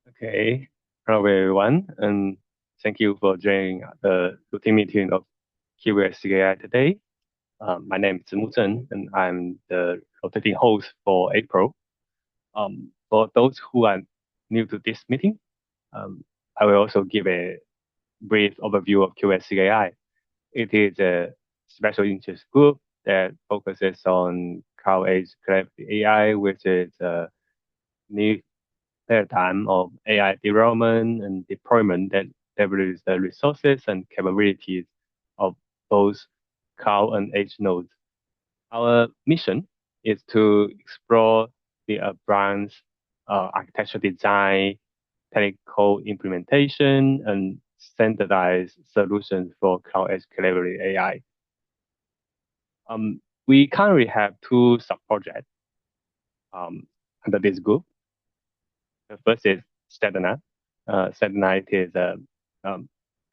Okay, hello everyone, and thank you for joining the routine meeting of KubeEdge SIG AI today. My name is Mu Zheng, and I'm the rotating host for April. For those who are new to this meeting, I will also give a brief overview of KubeEdge SIG AI. It is a special interest group that focuses on cloud edge collaborative AI, which is a new paradigm of AI development and deployment that leverages the resources and capabilities of both cloud and edge nodes. Our mission is to explore the advanced architecture design, technical implementation, and standardized solutions for cloud edge collaborative AI. We currently have two sub-projects under this group. The first is Sedna. Sedna is a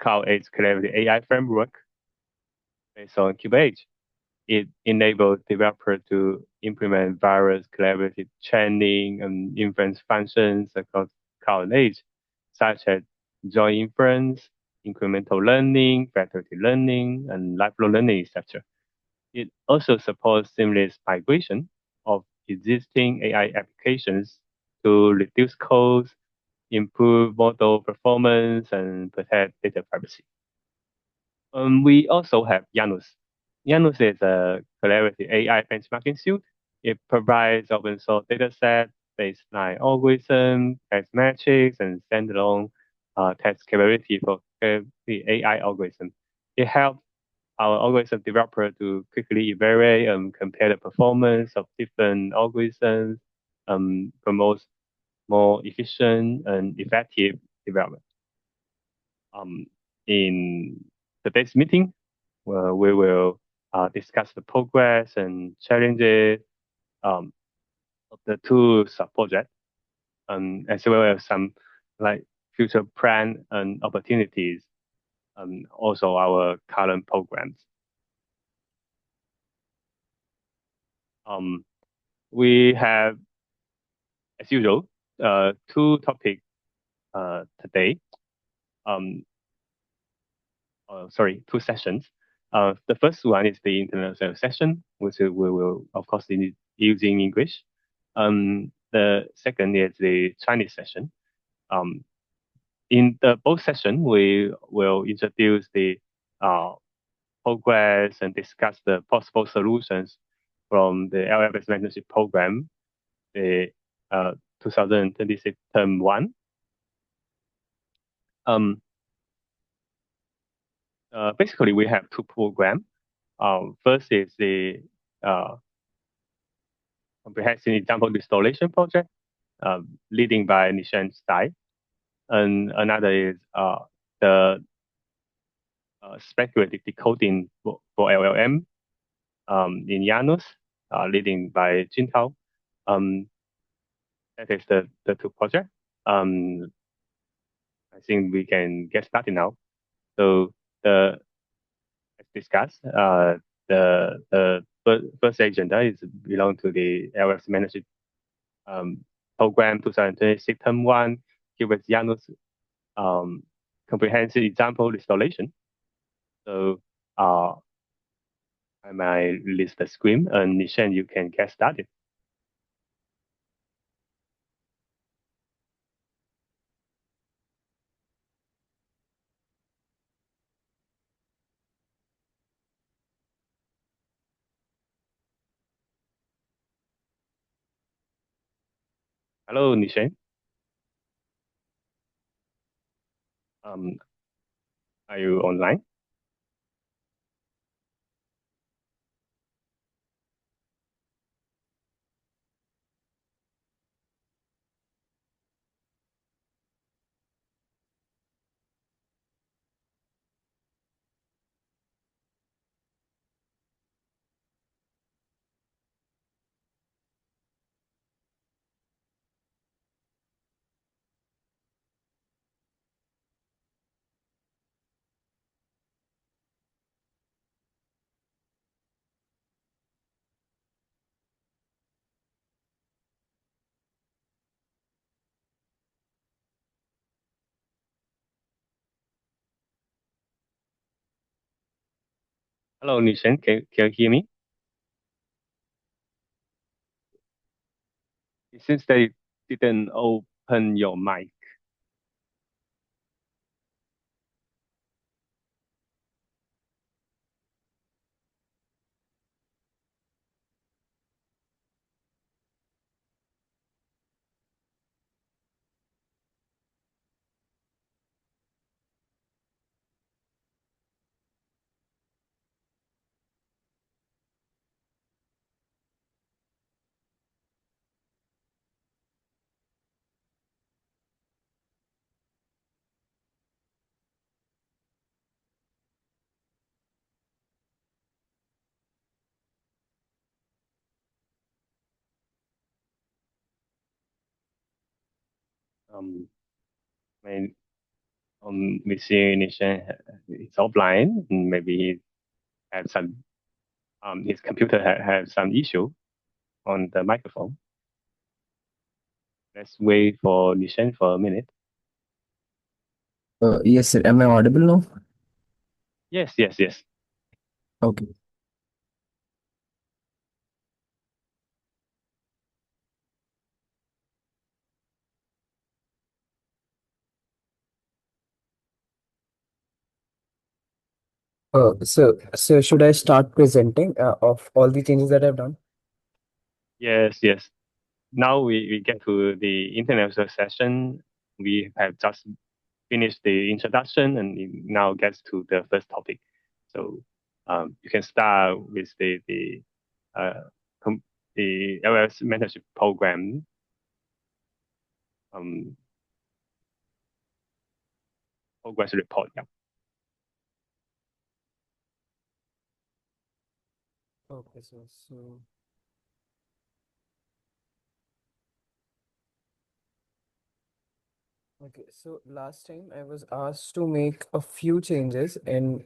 cloud edge collaborative AI framework based on KubeEdge. It enables developers to implement various collaborative training and inference functions across cloud edge, such as joint inference, incremental learning, faculty learning, and lifelong learning, etc. It also supports seamless migration of existing AI applications to reduce costs, improve model performance, and protect data privacy. We also have Janus. Janus is a collaborative AI benchmarking suite. It provides open source dataset, baseline algorithm, test metrics, and standalone test capability for the AI algorithm. It helps our algorithm developer to quickly evaluate and compare the performance of different algorithms, promotes more efficient and effective development. In today's meeting, we will discuss the progress and challenges of the two sub-projects, as well as some like future plan and opportunities, and also our current programs. We have, as usual, two topics today. Two sessions. The first one is the international session, which we will, of course, be using English. The second is the Chinese session. In the both sessions, we will introduce the progress and discuss the possible solutions from the LFS mentorship program, the 2026 term one. Basically, we have two programs. First is the comprehensive example installation project, leading by Nishan Style, and another is the speculative decoding for LLM in Janus, leading by Jintao. That is the two projects. I think we can get started now. So as discussed, the first agenda is belong to the LFS mentorship program 2026 term one, KubeEdge Janus comprehensive example installation. So I might release the screen, and Nishan, you can get started. Hello, Nishan. Are you online? Hello, Nishan. Can you hear me? It seems that you didn't open your mic. Um, when Mr. Nishan is offline, maybe he have some his computer have some issue on the microphone. Let's wait for Nishan for a minute. Yes, sir. Am I audible now? Yes, yes, yes. Okay. So should I start presenting of all the changes that I've done? Yes, yes. Now we get to the international session. We have just finished the introduction and it now gets to the first topic. So you can start with uh, the LS mentorship program um, progress report. Yeah. Okay, so okay, so last time I was asked to make a few changes in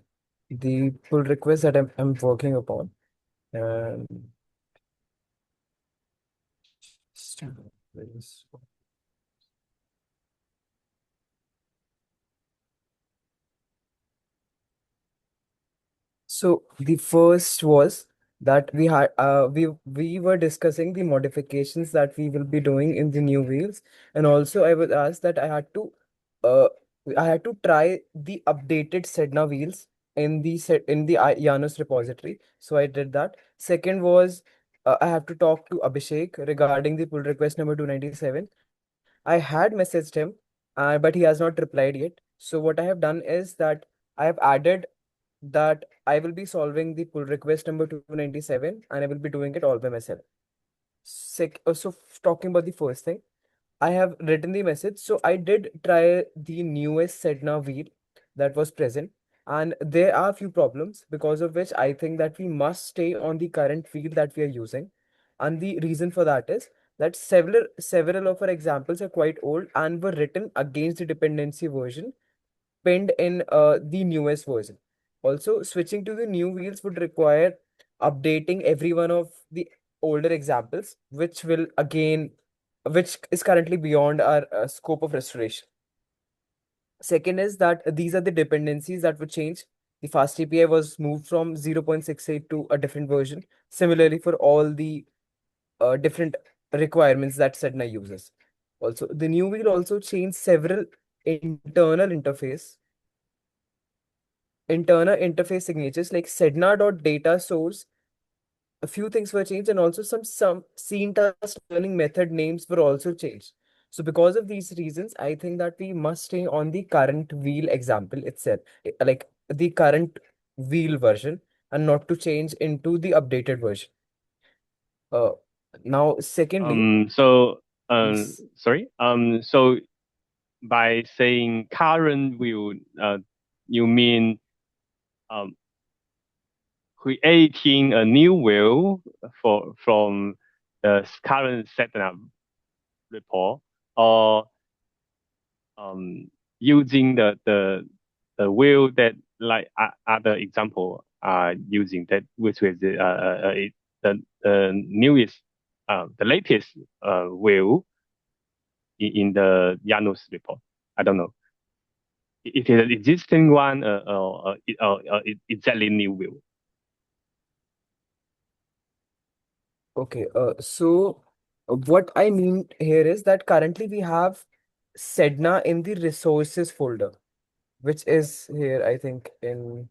the pull request that I'm working upon. And so the first was that we were discussing the modifications that we will be doing in the new wheels, and also I was asked that uh I had to try the updated Sedna wheels in the set in the Janus repository. So I did that. Second was I have to talk to Abhishek regarding the pull request number 297. I had messaged him, but he has not replied yet. So what I have done is that I have added that I will be solving the pull request number 297 and I will be doing it all by myself. Talking about the first thing, I have written the message. So I did try the newest Sedna wheel that was present, and there are few problems because of which I think that we must stay on the current wheel that we are using. And the reason for that is that several of our examples are quite old and were written against the dependency version pinned in the newest version. Also, switching to the new wheels would require updating every one of the older examples, which is currently beyond our scope of restoration. Second is that these are the dependencies that would change. The fast API was moved from 0.68 to a different version. Similarly, for all the different requirements that Sedna uses. Also, the new wheel also changed several internal interface internal interface signatures like sedna.data source. A few things were changed, and also some scene task learning method names were also changed. So because of these reasons, I think that we must stay on the current wheel example itself, like the current wheel version, and not to change into the updated version. Uh, Now, secondly, So yes. sorry. So by saying current view, you mean um, creating a new view from the current setup report, or using the view that like other example are using that, which is the newest the latest view in the Janus report. I don't know. It is an existing one, or exactly new view. Okay, so what I mean here is that currently we have Sedna in the resources folder, which is here, I think, in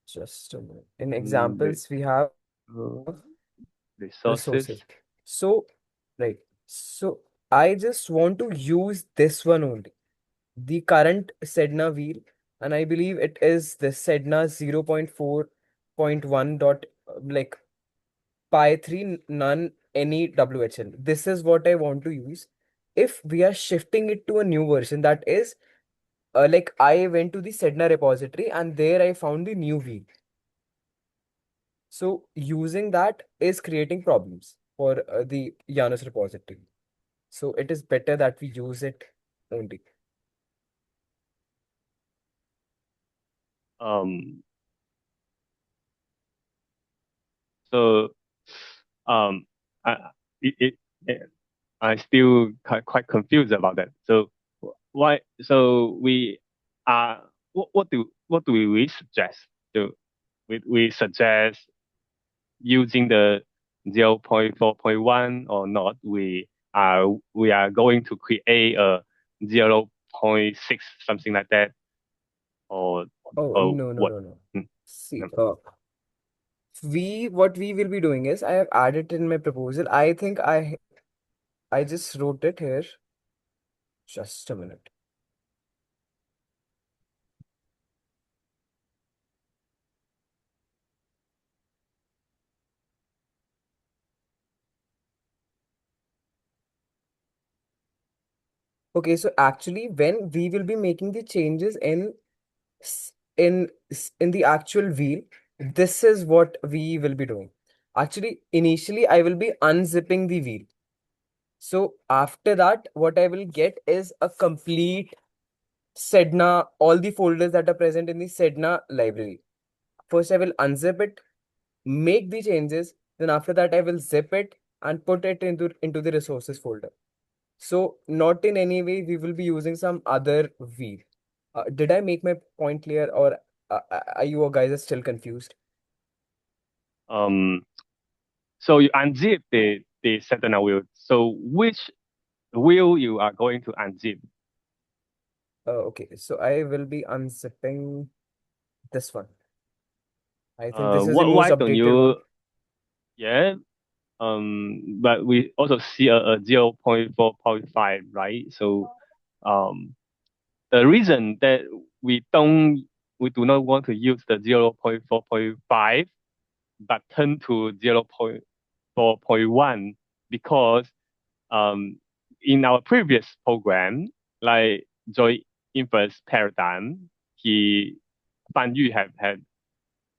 just a minute. In The examples, we have uh, resources. resources. So, right. So I just want to use this one only, the current Sedna wheel, and I believe it is the Sedna 0.4.1 dot like pi 3 none any WHL. This is what I want to use. If we are shifting it to a new version, that is like I went to the Sedna repository and there I found the new wheel. So using that is creating problems for the Janus repository. So it is better that we use it only. Um, so um, I, it I still quite confused about that. So why? So we what do we suggest? So we suggest using the 0.4.1 or not? We are going to create a 0.6 something like that or Oh, or no, no, what? no, no. Hmm, See, hmm. what we will be doing is I have added in my proposal. I think I just wrote it here. Just a minute. Okay, so actually, when we will be making the changes in the actual wheel, this is what we will be doing. Actually, initially, I will be unzipping the wheel. So after that, what I will get is a complete Sedna, all the folders that are present in the Sedna library. First, I will unzip it, make the changes. Then after that, I will zip it and put it into the resources folder. So not in any way we will be using some other wheel. Did I make my point clear, or are you guys still confused? Um, so you unzip the Sentinel wheel. So which wheel you are going to unzip? Okay, so I will be unzipping this one. I think this is the most Why don't updated one. you? Yeah. But we also see a 0.4.5, right? So, um, the reason that we do not want to use the 0.4.5 but turn to 0.4.1 because in our previous program, like Joy Inverse Paradigm, he Fan Yu have had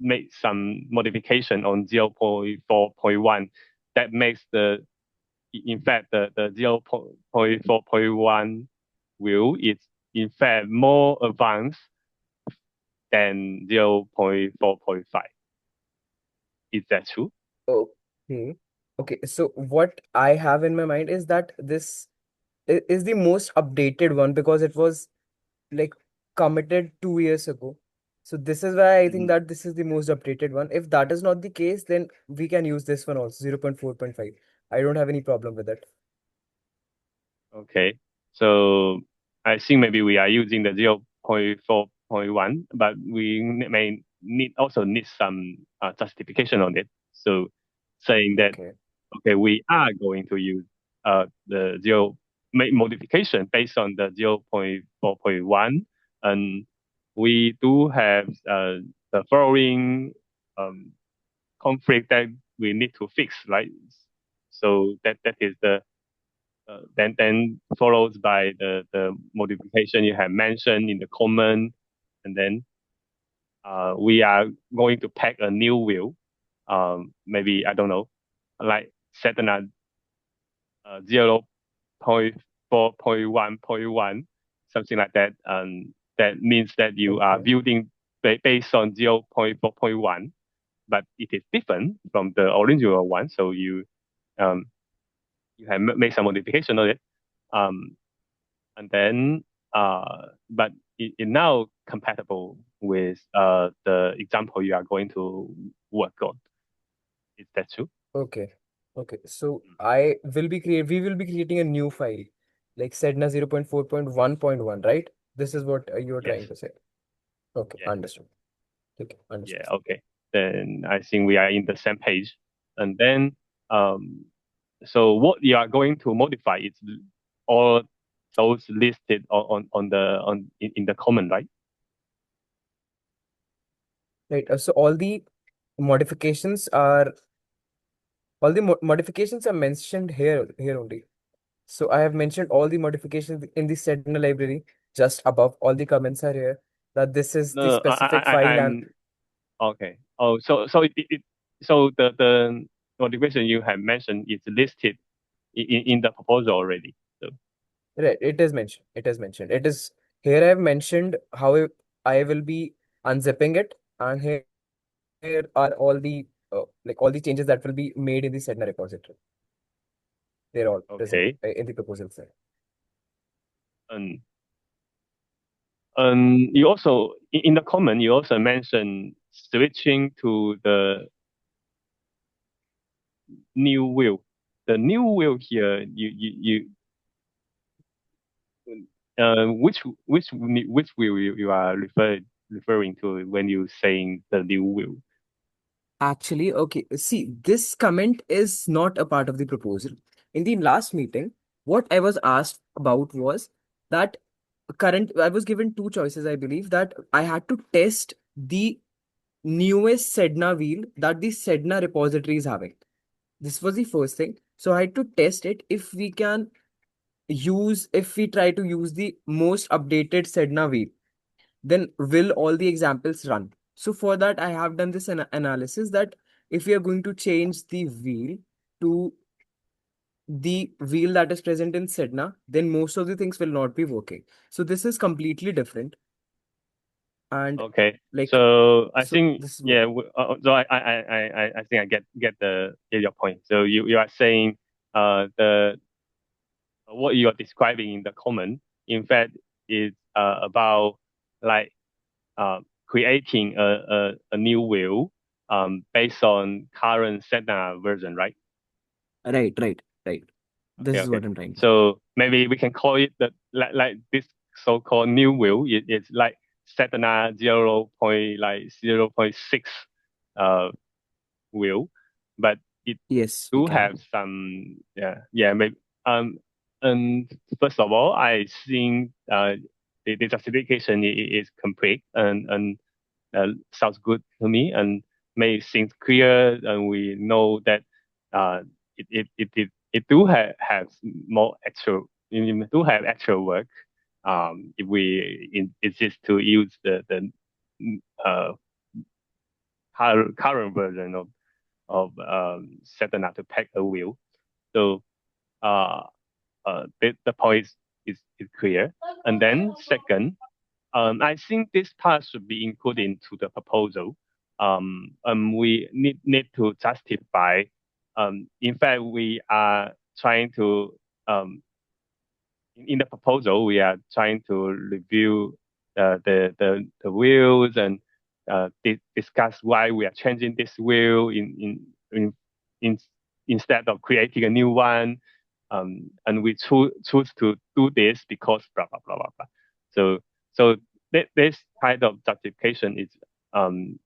made some modification on 0.4.1 that makes in fact the 0.4.1 wheel is in fact more advanced than 0.4.5. Is that true? Okay. Okay, so what I have in my mind is that this is the most updated one because it was like committed 2 years ago. So this is why I think Mhm. that this is the most updated one. If that is not the case, then we can use this one also, 0.4.5. I don't have any problem with it. Okay. So I think maybe we are using the 0.4.1, but we may need some justification on it. So saying that, Okay. okay, we are going to use the zero make modification based on the 0.4.1, and we do have the following um, conflict that we need to fix, right? So that is the then followed by the modification you have mentioned in the comment, and then we are going to pack a new wheel. Maybe I don't know, like set an 0.4.1.1, something like that. That means that you are Okay. building based on 0.4.1, but it is different from the original one. So um, you have made some modification on it. Um, and then but it now compatible with the example you are going to work on. Is that true? Okay. Okay. So we will be creating a new file like Sedna 0.4.1.1, right? This is what you're Yes. trying to say. Okay, Yeah. understood. Okay, Yeah. understood. Okay. Then I think we are in the same page. And then, um, so what you are going to modify is all those listed on the in the comment, right? Right. So modifications are all the modifications are mentioned here only. So I have mentioned all the modifications in the Sedna library just above. All the comments are here that this is the No, specific file and I'm okay. Oh, so so the motivation you have mentioned is listed in the proposal already. So right, it is mentioned. It is mentioned. It is here I have mentioned how I will be unzipping it, and here are all the like all the changes that will be made in the Sedna repository. They're all present okay. in the proposal side. Um, you also in the comment you also mentioned switching to the new wheel. The new wheel here, which wheel you are referring to when you saying the new wheel? Actually, okay, see, this comment is not a part of the proposal. In the last meeting, what I was asked about was that I was given two choices, I believe, that I had to test the newest Sedna wheel that the Sedna repository is having. This was the first thing. So I had to test it if we try to use the most updated Sedna wheel, then will all the examples run? So for that, I have done this analysis that if we are going to change the wheel to the wheel that is present in Sedna, then most of the things will not be working. So this is completely different. And Okay. like, So I so think this is what. yeah. So I think I get your point. So you are saying the what you are describing in the comment, in fact, is about like creating a new wheel based on current Sedna version, right? Right, right, right. This Okay, is okay. what I'm trying to say. So maybe we can call it the like this so-called new wheel. It's like Sedna 0.6 uh wheel, but it Yes, we do can. have some yeah maybe um and first of all I think the justification is complete and sounds good to me and makes things clear and we know that uh it do have more actual it do have actual work if we insist to use the uh current version of setting up to pack a wheel. So uh, the point is clear. And then second, I think this part should be included into the proposal. We need to justify. In fact, we are trying to in the proposal, we are trying to review the wheels and discuss why we are changing this wheel in instead of creating a new one. And we choose to do this because blah blah blah blah blah. So so this kind of justification is um,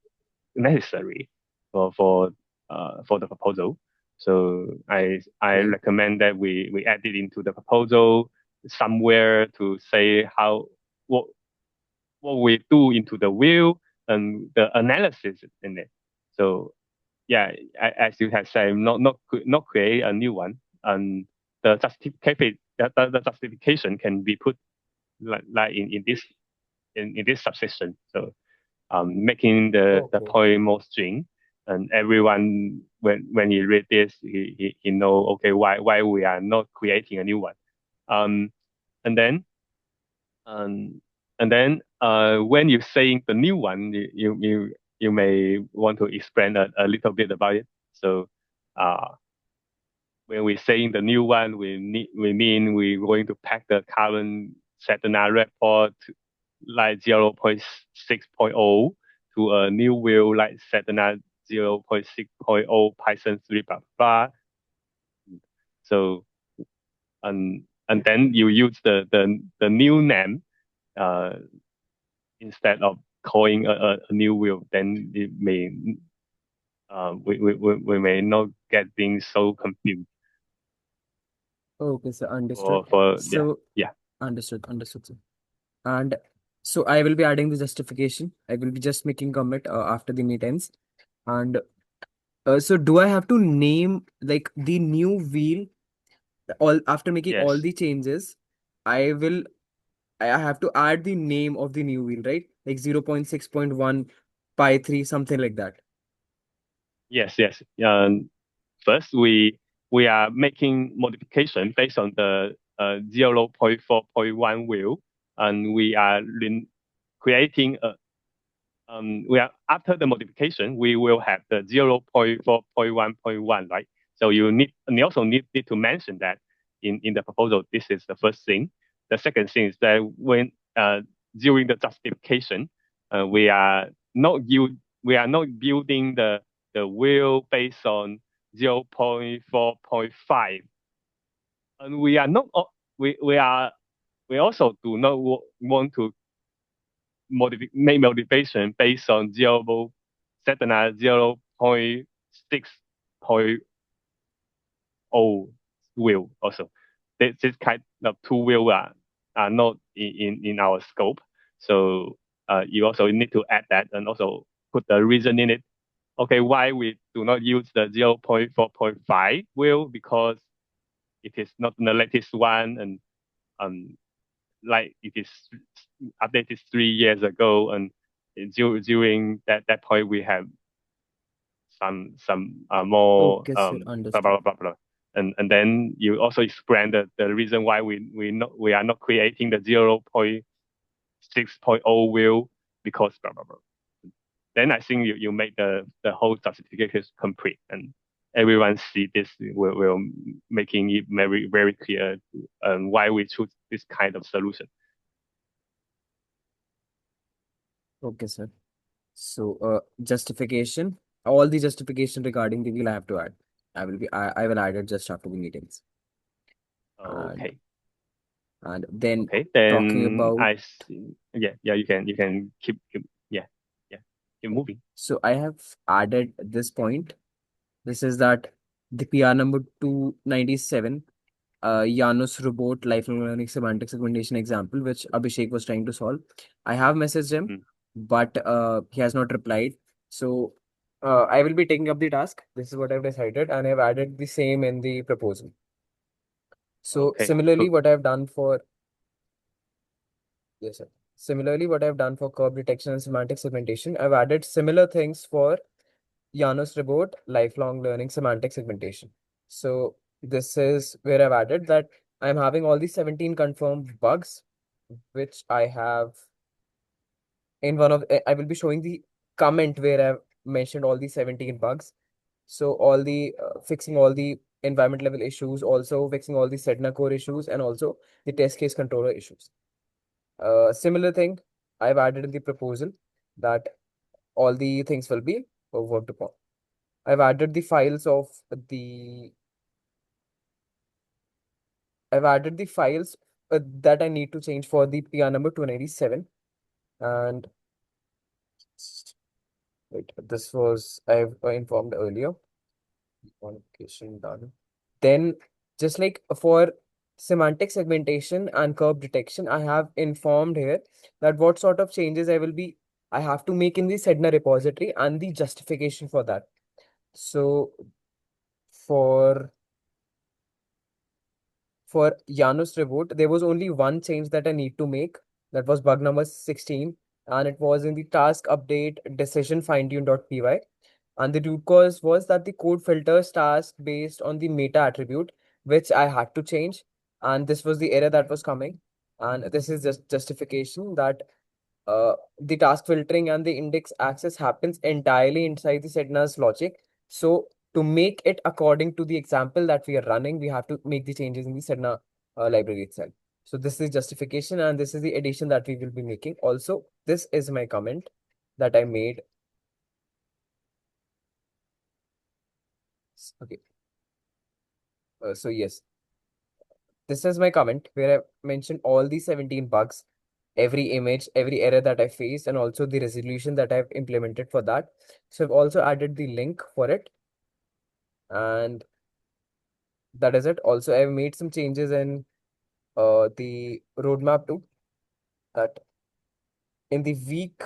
necessary for the proposal. So I Okay. recommend that we add it into the proposal somewhere to say how what what we do into the wheel and the analysis in it. So yeah, as you have said, not create a new one, and the justification can be put like in this subsection. So making the Okay. point more string. And everyone, when he read this, he know, okay, why we are not creating a new one. Um, and then, um, when you're saying the new one, you may want to explain a little bit about it. So, uh, when we're saying the new one, we mean we're going to pack the current Saturn report like 0.6.0 to a new wheel like Saturn 0.6.0 Python 3 blah blah. So and then you use the new name instead of calling a new wheel, then it may we may not get being so confused Okay, sir. Understood. for yeah So, yeah understood, sir. And so I will be adding the justification. I will be just making comment after the meet ends. And so do I have to name like the new wheel all after making all yes the changes? I will I have to add the name of the new wheel, right? Like 0.6.1 pi 3, something like that. yes. First we are making modification based on the 0.4.1 wheel, and we are creating a we are after the modification, we will have the 0.4.1.1, right? So you also need to mention that in the proposal. This is the first thing. The second thing is that when during the justification, we are not we are not building the wheel based on 0.4.5, and we are not we are we also do not want to make motivation based on Sedna 0.6.0 wheel also. This kind of two wheel are not in our scope. So you also need to add that and also put the reason in it. Okay, why we do not use the 0.4.5 wheel, because it is not the latest one, and um like it is updated 3 years ago, and during that point we have some more Okay, sir. blah blah Understood. blah blah. And then you also explain the reason why we are not creating the 0.6.0 wheel, because blah blah blah. Then I think you make the whole justification complete, and everyone see this will making it very clear why we choose this kind of solution. Okay, sir. So, justification, all the justification regarding the wheel I have to add. I will add it just after the meetings. And Okay. then Okay, talking then about, I see. Yeah. You can keep yeah, yeah. Keep moving. so I have added this point. This is that the PR number 297, Janus robot lifelong learning semantic segmentation example, which Abhishek was trying to solve. I have messaged him, Mm. but he has not replied. So I will be taking up the task. This is what I've decided, and I've added the same in the proposal. So Okay, similarly, good. what I've done for yes, sir. Similarly, what I've done for curve detection and semantic segmentation, I've added similar things for Janus Robot lifelong learning semantic segmentation. So this is where I've added that I'm having all these 17 confirmed bugs, which I have in one of I will be showing the comment where I've mentioned all these 17 bugs. So all the fixing all the environment level issues, also fixing all the Sedna core issues, and also the test case controller issues. Similar thing I've added in the proposal that all the things will be worked upon. I've added the files of the I've added the files that I need to change for the PR number 297. And wait, this was I've informed earlier. Modification done. Then just like for semantic segmentation and curve detection, I have informed here that what sort of changes I have to make in the Sedna repository and the justification for that. So for for Janus reboot, there was only one change that I need to make. That was bug number 16, and it was in the task update decision fine-tune.py. And the root cause was that the code filters task based on the meta attribute, which I had to change. And this was the error that was coming. And this is just justification that the task filtering and the index access happens entirely inside the Sedna's logic. So to make it according to the example that we are running, we have to make the changes in the Sedna library itself. So this is justification, and this is the addition that we will be making. Also, this is my comment that I made. Okay. So yes, this is my comment where I mentioned all the 17 bugs, every image, every error that I faced, and also the resolution that I've implemented for that. So I've also added the link for it, and that is it. Also, I've made some changes in the roadmap too. That in the week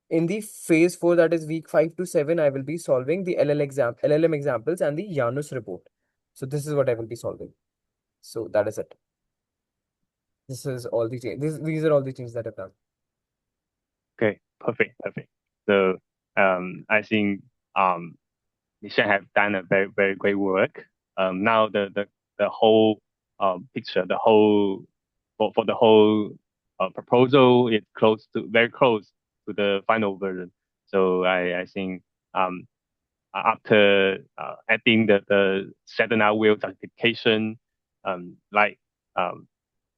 in the phase 4, that is week 5 to 7, I will be solving the LLM examples and the Janus report. So this is what I will be solving. So that is it. This is all the change. These are all the changes that I've done. Okay, perfect. So I think Michelle have done a very great work. Now the whole picture, the whole for the whole proposal is very close to the final version. So I think um after adding the Sedona wheel certification, like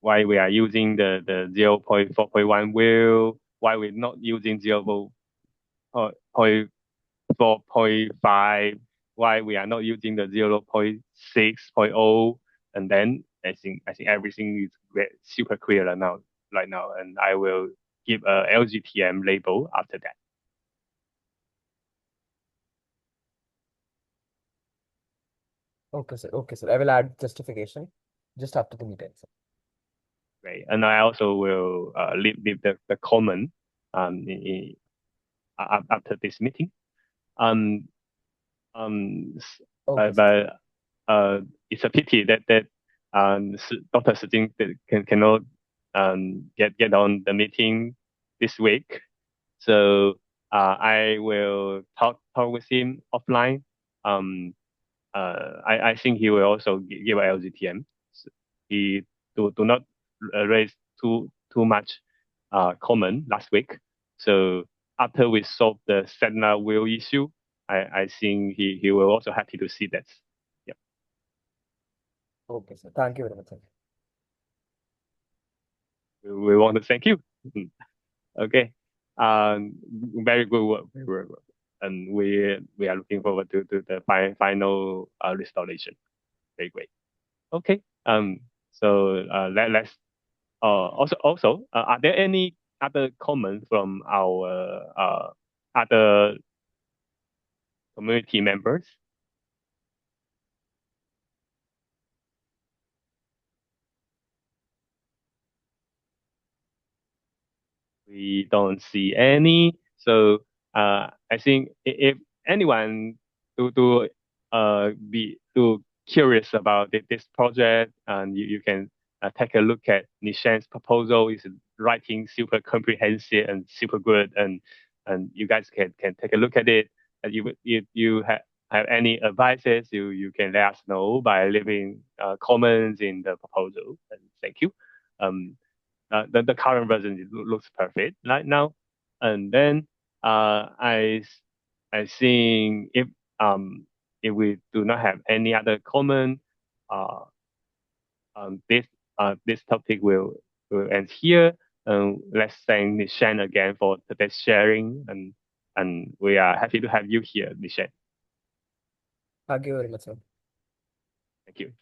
why we are using the 0.4.1 wheel, why we're not using 0.4.5, why we are not using the 0.6.0, and then I think everything is super clear now right now, and I will give a LGTM label after that. Okay, sir. Okay, sir. I will add justification just after the meeting, sir. Right, and I also will leave the comment after this meeting. Um, Okay, sir. but it's a pity that Dr. Sijing cannot get on the meeting this week. So I will talk with him offline. Um, I think he will also give a LGTM. He do not raise too much comment last week. So after we solve the Sentinel wheel issue, I think he will also happy to see that. Yeah, Okay, sir. Thank you very much, sir. we want to thank you. Okay. Very good work. Very good work. And we are looking forward to the final restoration. Very great. Okay. So let's are there any other comments from our other community members? We don't see any. So I think if anyone to curious about this project, and you can take a look at Nishan's proposal. Is writing super comprehensive and super good, and you guys can take a look at it. And if you have any advices, you can let us know by leaving comments in the proposal. And thank you. The current version looks perfect right now. And then I think if we do not have any other comment, uh, this topic will end here. Let's thank Nishan again for today's sharing, and we are happy to have you here, Nishan. Thank you very much, sir. Thank you.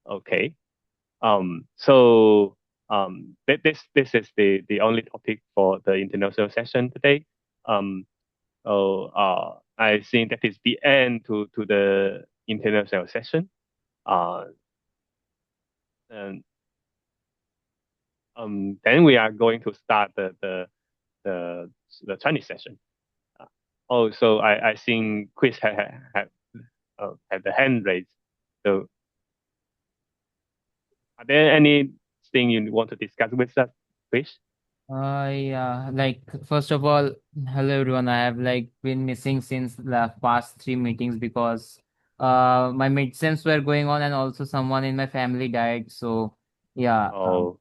Okay. So this is the only topic for the international session today. Um, so I think that is the end to the international session. Uh, and then we are going to start the Chinese session. Uh, so I think Chris had the hand raised. So are there anything you want to discuss with us, Chris? Yeah, like first of all, hello everyone. I have like been missing since the past 3 meetings because my midterms were going on and also someone in my family died. So yeah, Oh.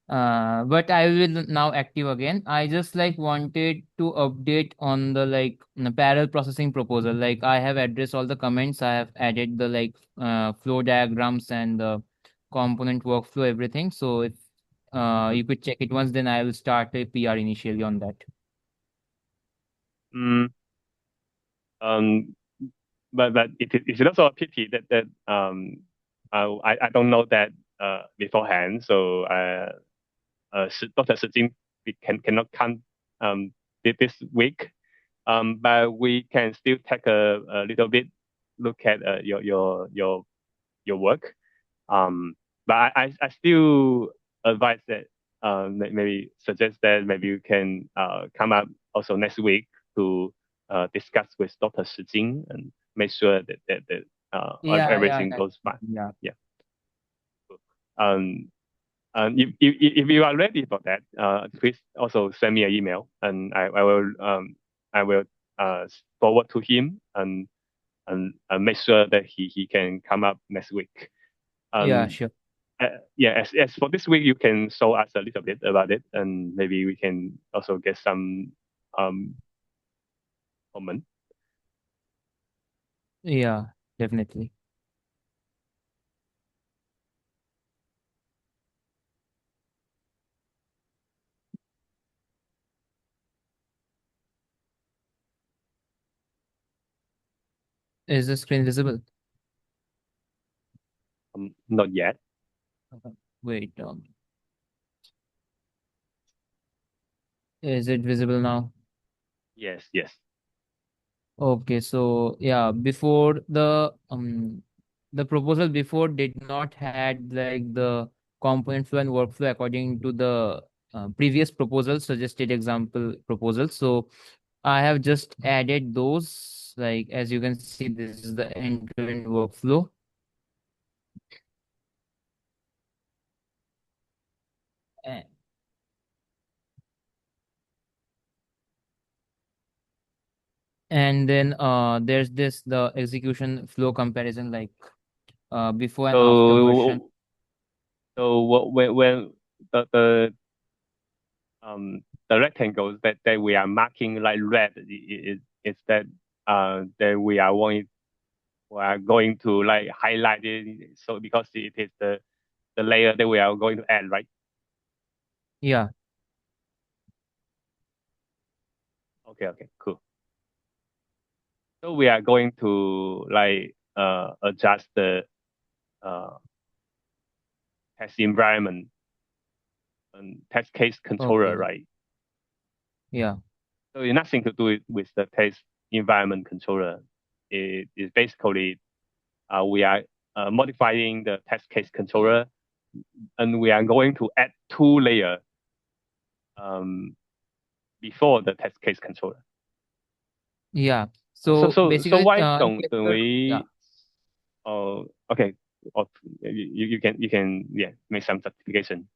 but I will now active again. I just like wanted to update on the like parallel processing proposal. Like I have addressed all the comments. I have added the like flow diagrams and the component workflow, everything. So if you could check it once, then I will start a PR initially on that. Mm, um, but it's also a pity that I don't know that beforehand. So Dr. Sejin we cannot come this week. But we can still take a little bit look at your work. But I still advise that maybe suggest that maybe you can come up also next week to discuss with Dr. Shijing and make sure that everything Yeah. goes fine. Yeah. Yeah. Um, if you are ready for that, please also send me an email and I will forward to him and make sure that he can come up next week. Yeah, Um, sure. yeah, as for this week, you can show us a little bit about it, and maybe we can also get some comment. Yeah, definitely. Is the screen visible? Not yet. Wait, is it visible now? Yes, yes. Okay, so yeah, before the proposal before did not had like the component flow and workflow according to the previous proposal suggested example proposal. So I have just added those, like as you can see, this is the end-to-end workflow. A- And then there's this the execution flow comparison, like before and after version. When the the rectangles that we are marking like red is that we are going to like highlight it, so because it is the layer that we are going to add, right? Yeah. Okay, cool. So we are going to like adjust the uh test environment and test case controller, Okay. right? Yeah. So it's nothing to do with the test environment controller. It is basically we are modifying the test case controller, and we are going to add two layers um, before the test case controller. Yeah. So So so so basically, why in don't tester, yeah. we? Oh, okay. Or you can make some justification.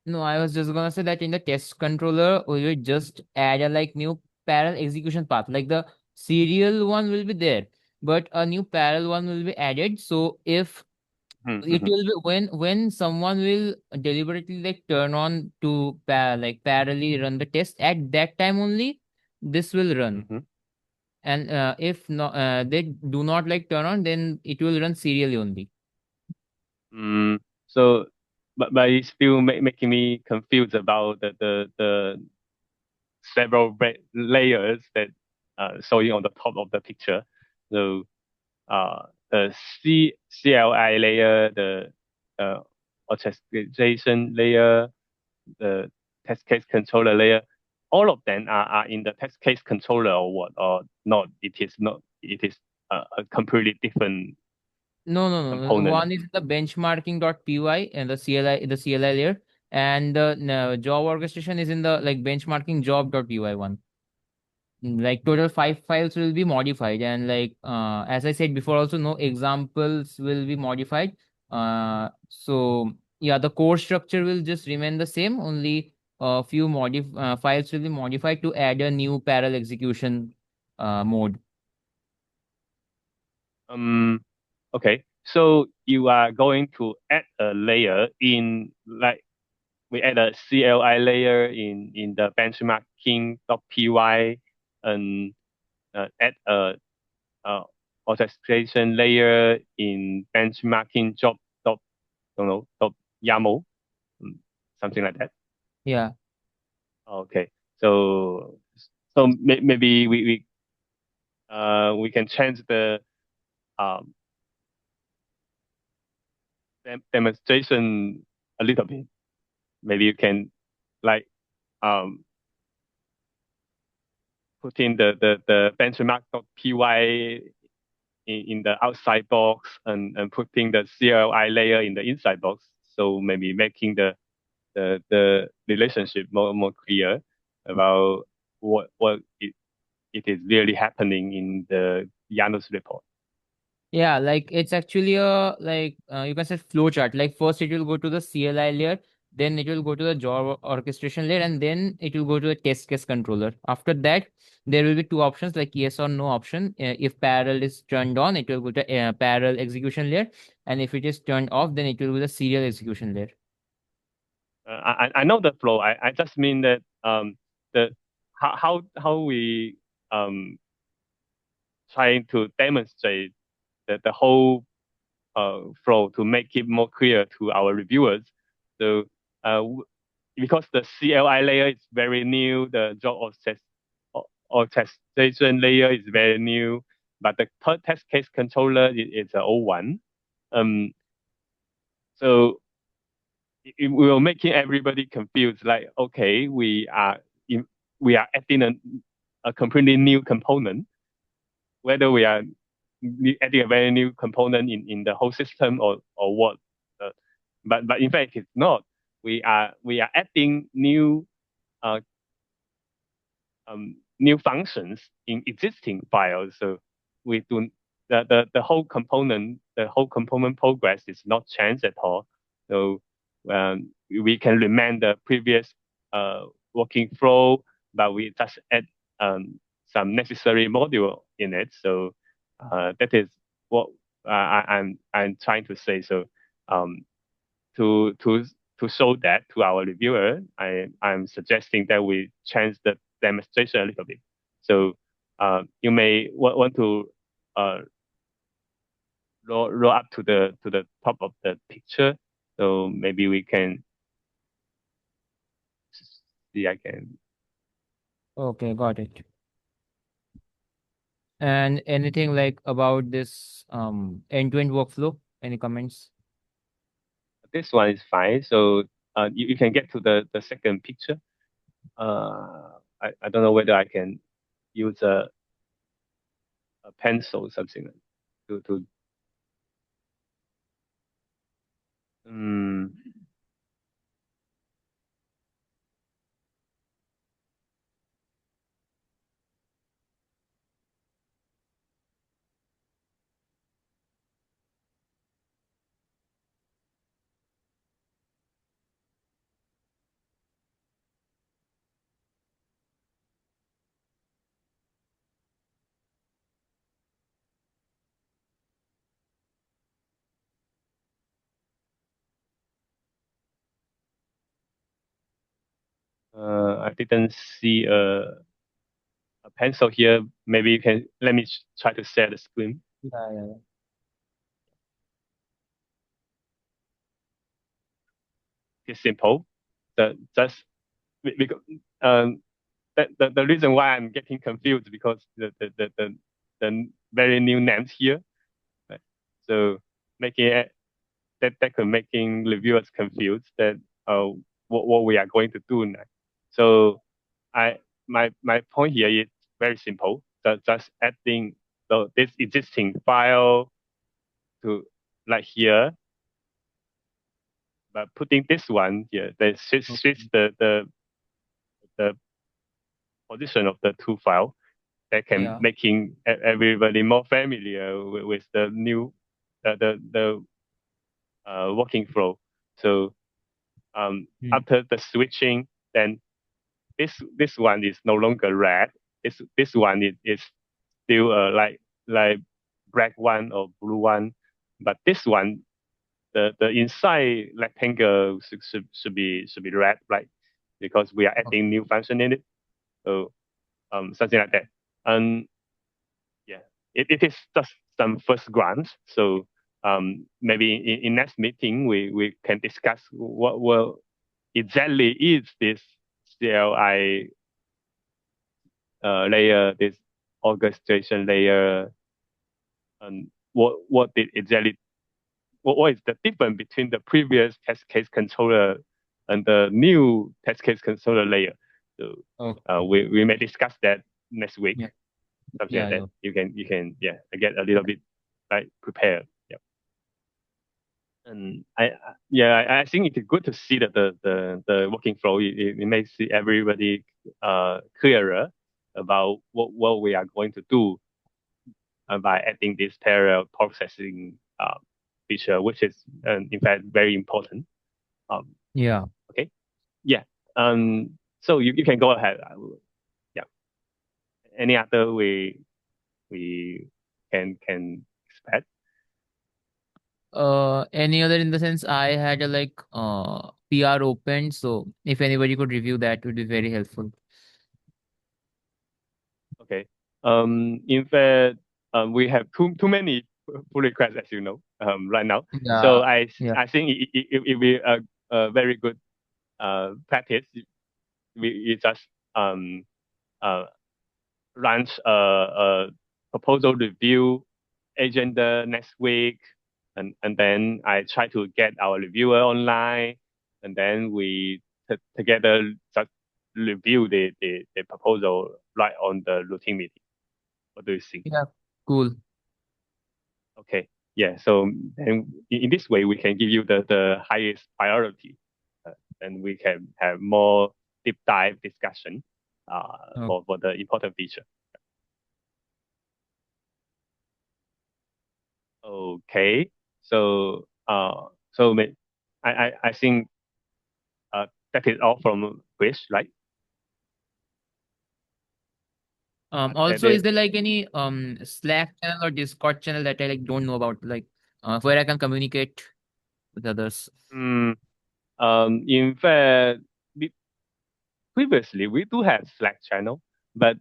No, I was just gonna say that in the test controller, we will just add a like new parallel execution path. Like the serial one will be there, but a new parallel one will be added. So if it Mm-hmm, will be when someone will deliberately like turn on to like parallelly run the test at that time only, this will run. mm-hmm. And if not, they do not like turn on, then it will run serially only. Mm, so, but it's still making me confused about the several layers that showing on the top of the picture. So, the CLI layer, the orchestration layer, the test case controller layer, all of them are in the test case controller or what, or not? It is not. It is a completely different No. component. One is the benchmarking.py and the CLI layer, and the no, job orchestration is in the like benchmarking job.py one. Like total five files will be modified, and like as I said before, also no examples will be modified. So yeah, the core structure will just remain the same. Only a few files will be modified to add a new parallel execution mode. Um, okay. So you are going to add a layer in like we add a CLI layer in the benchmarking.py and add a uh, orchestration layer in benchmarking job dot don't know dot YAML, mm, something like that. Yeah. Okay, so maybe we we can change the demonstration a little bit. Maybe you can like put in the benchmark.py in the outside box and putting the CLI layer in the inside box. So maybe making the relationship more clear about what it is really happening in the Janus report. Yeah, like it's actually a you can say flow chart. Like first it will go to the CLI layer, then it will go to the job orchestration layer, and then it will go to the test case controller. After that, there will be two options like yes or no option. If parallel is turned on, it will go to parallel execution layer, and if it is turned off, then it will go to the serial execution layer. I know the flow. I just mean that the how we trying to demonstrate the whole flow to make it more clear to our reviewers. So because the CLI layer is very new, the job orchestration layer is very new, but the test case controller is an old one. So we were making everybody confused. Like, okay, we are adding a completely new component, whether we are adding a very new component in the whole system or what. Uh, but in fact, it's not. We are adding new functions in existing files. So we do the whole component progress is not changed at all. So we can remain the previous working flow, but we just add some necessary module in it. So that is what I'm trying to say. So to to to show that to our reviewer, I'm suggesting that we change the demonstration a little bit. So you may want to roll up to the top of the picture. So maybe we can see. I can. Okay, got it. And anything like about this end-to-end workflow? Any comments? This one is fine. So you can get to the second picture. I don't know whether I can use a pencil or something to um, I didn't see a pencil here. Maybe you can let me try to share the screen. Yeah, yeah, yeah. It's simple. Just because the reason why I'm getting confused because the very new names here. Right? So making it that could making reviewers confused that what we are going to do next. So I my point here is very simple. Just adding this existing file to like here, but putting this one here, they switch the position of the two file that can Yeah. making everybody more familiar with the new the working flow. So Hmm. after the switching, then this one is no longer red. This one is still like black one or blue one, but this one the inside rectangle should be red, right? Because we are Okay. adding new function in it. So something like that. And yeah, it is just some first glance. So maybe in next meeting we can discuss what will exactly is this CLI layer, this orchestration layer, and what did exactly what is the difference between the previous test case controller and the new test case controller layer. So Okay. we may discuss that next week. Yeah. Something Yeah. like that. Yeah. You can get a little bit like prepared. Yeah. And I think it's good to see that the working flow. It makes everybody clearer about what we are going to do by adding this parallel processing feature, which is in fact very important. Um, Yeah. okay, yeah. So you can go ahead. Yeah. Any other we can expect? Any other in the sense I had a PR open, so if anybody could review that would be very helpful. Okay. In fact, we have too many pull requests, as you know, right now. So Yeah. Yeah. I think it will be a very good practice. We just um uh launch a proposal review agenda next week, and then I try to get our reviewer online, and then we together just review the proposal right on the routine meeting. What do you think? Yeah. Cool. Okay. Yeah. So then in this way, we can give you the highest priority, and we can have more deep dive discussion Oh, for the important feature. Okay. So I think that is all from Chris, right? Also, is there like any Slack channel or Discord channel that I don't know about, where I can communicate with others? Mm, in fact, previously we do have Slack channel, but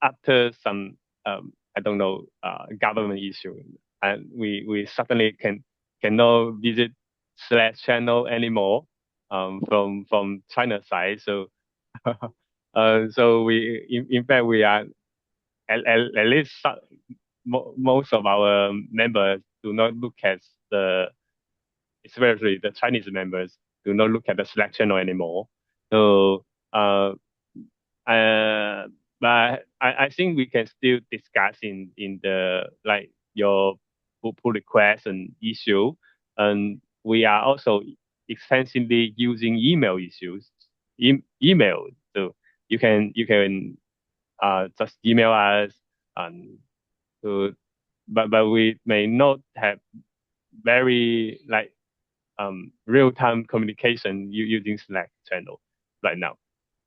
after some I don't know government issue, and we suddenly cannot visit Slack channel anymore from China side. So so we in fact we are at least most of our members do not look at the especially the Chinese members do not look at the Slack channel anymore. So uh, uh, but I think we can still discuss in the like your pull request and issue, and we are also extensively using email issues, email. So you can just email us, and to but we may not have very like real time communication using Slack channel right now.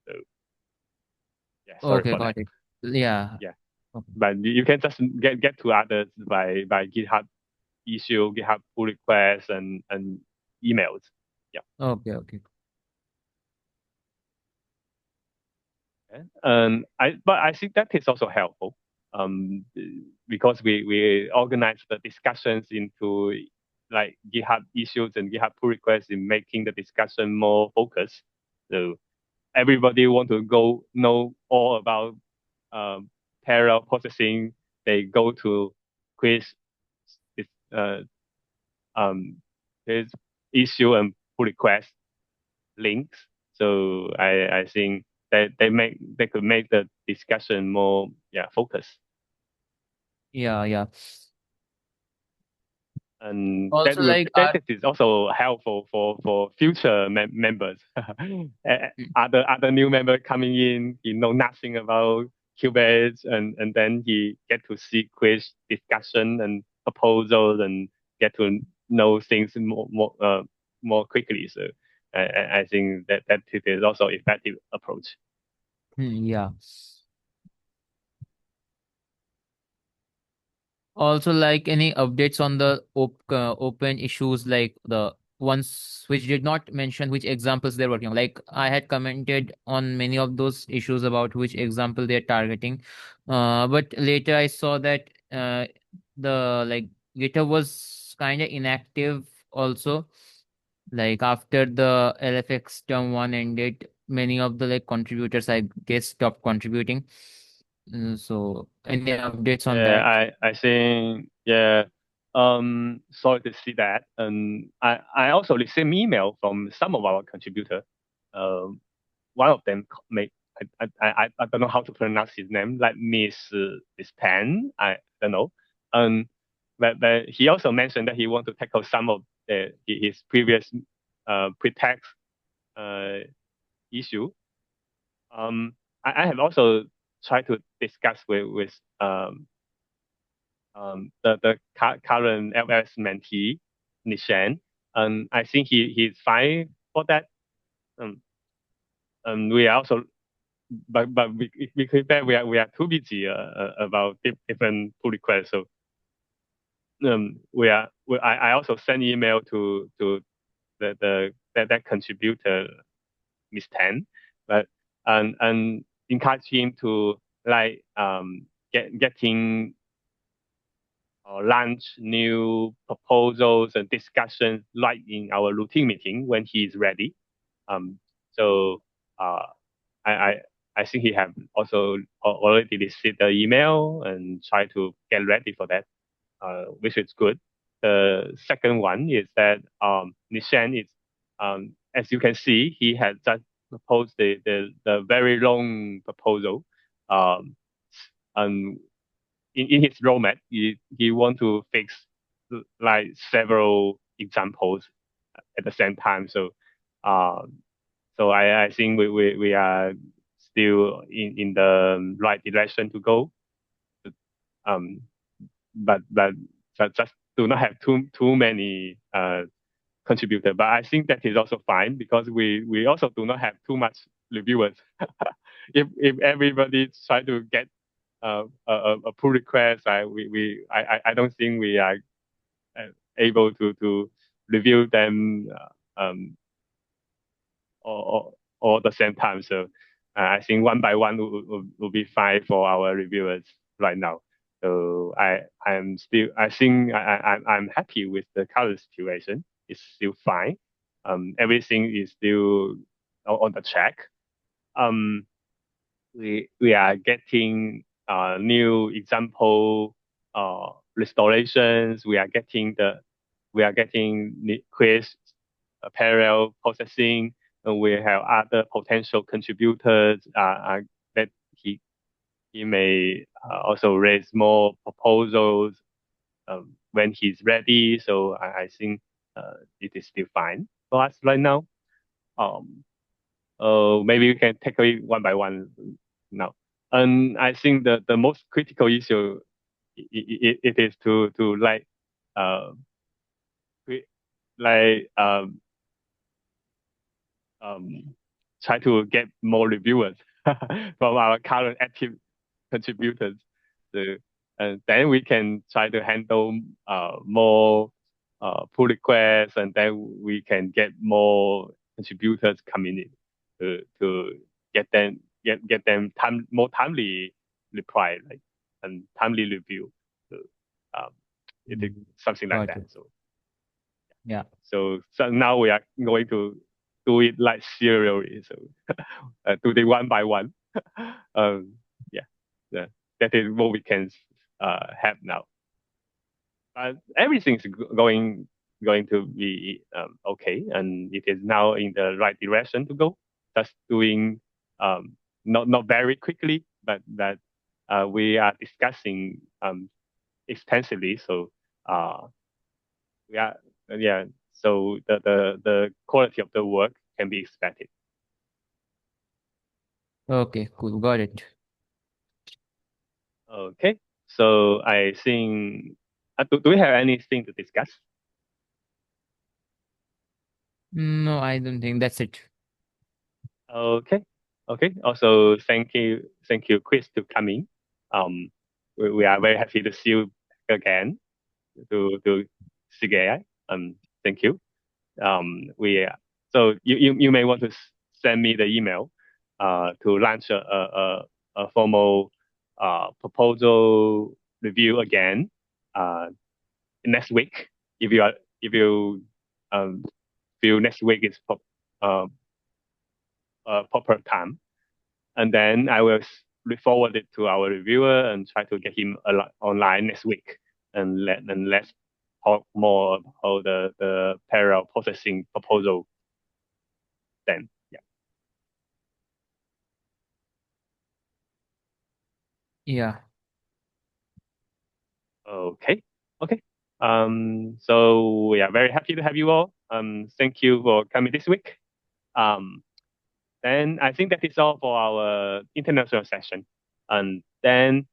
So yeah, sorry Okay, for that. got it. Yeah. Yeah, Okay. but you can just get to others by GitHub issue, GitHub pull requests and emails. Yeah. Okay. Okay. Okay. But I think that is also helpful. Um, because we organize the discussions into like GitHub issues and GitHub pull requests in making the discussion more focused. So everybody want to go know all about um, parallel processing. They go to quiz this um this issue and pull request links. So I think that they could make the discussion more focused. Yeah. Yeah. And Also, that is also helpful for future members. Other new member coming in, he know nothing about KubeEdge, and then he get to see quiz discussion and proposals and get to know things more quickly. So I think that it is also effective approach. yeah. Also, any updates on the open issues, like the ones which did not mention which examples they're working on. Like I had commented on many of those issues about which example they're targeting. But later I saw that the GitHub was kind of inactive also. Like after the LFX term one ended, many of the contributors I guess stopped contributing. So any updates on that? Yeah, I think sorry to see that. And I also received email from some of our contributors. Um, one of them make I don't know how to pronounce his name, like Miss Pan. I don't know. Um, but he also mentioned that he want to tackle some of his previous pretext uh issue. Um, I have also tried to discuss with the current LS mentee, Nishan, and I think he's fine for that. Um, and we are also, but we could that we are too busy about different pull requests. So I also send email to that contributor, Miss Tan, but and encourage him to like getting or launch new proposals and discussions like in our routine meeting when he is ready. So uh, I, I I think he have also already received the email and try to get ready for that, which is good. The second one is that Nishan is as you can see he has just proposed the very long proposal, um, and in his roadmap, he want to fix like several examples at the same time. Um, so I think we are still in the right direction to go. Um, but just do not have too many contributors. But I think that is also fine because we also do not have too much reviewers. If everybody try to get a pull request, I don't think we are uh, able to review them all at the same time. So I think one by one will be fine for our reviewers right now. So I think I'm happy with the current situation. It's still fine. Everything is still on the track. Um, we are getting new example restorations. We are getting quiz parallel processing, and we have other potential contributors that he he may also raise more proposals when he's ready. So I think it is still fine for us right now. Um, maybe we can tackle it one by one now. And I think the most critical issue it is to uh like um try to get more reviewers from our current active contributors. So, and then we can try to handle more pull requests, and then we can get more contributors coming in to get them more timely reply, like, and timely review. So um, it is something like Got that. it. So Yeah. so now we are going to do it like serially. So do it one by one. um, yeah, yeah, that is what we can have now. But everything's going to be okay, and it is now in the right direction to go. Just doing not very quickly, but that we are discussing extensively. So uh, we are yeah. So the quality of the work can be expected. Okay, cool. Got it. Okay. So I think do we have anything to discuss? No, I don't think that's it. Okay. Okay. Also, thank you, Chris, to coming. Um, we are very happy to see you again to SIG AI. Thank you. We so you may want to send me the email to launch a formal proposal review again uh next week if you are if you um feel next week is proper time, and then I will forward it to our reviewer and try to get him online next week, and let's talk more about the parallel processing proposal then. Yeah. Yeah. Okay. Okay. So we are very happy to have you all. Thank you for coming this week. Then I think that is all for our international session. And then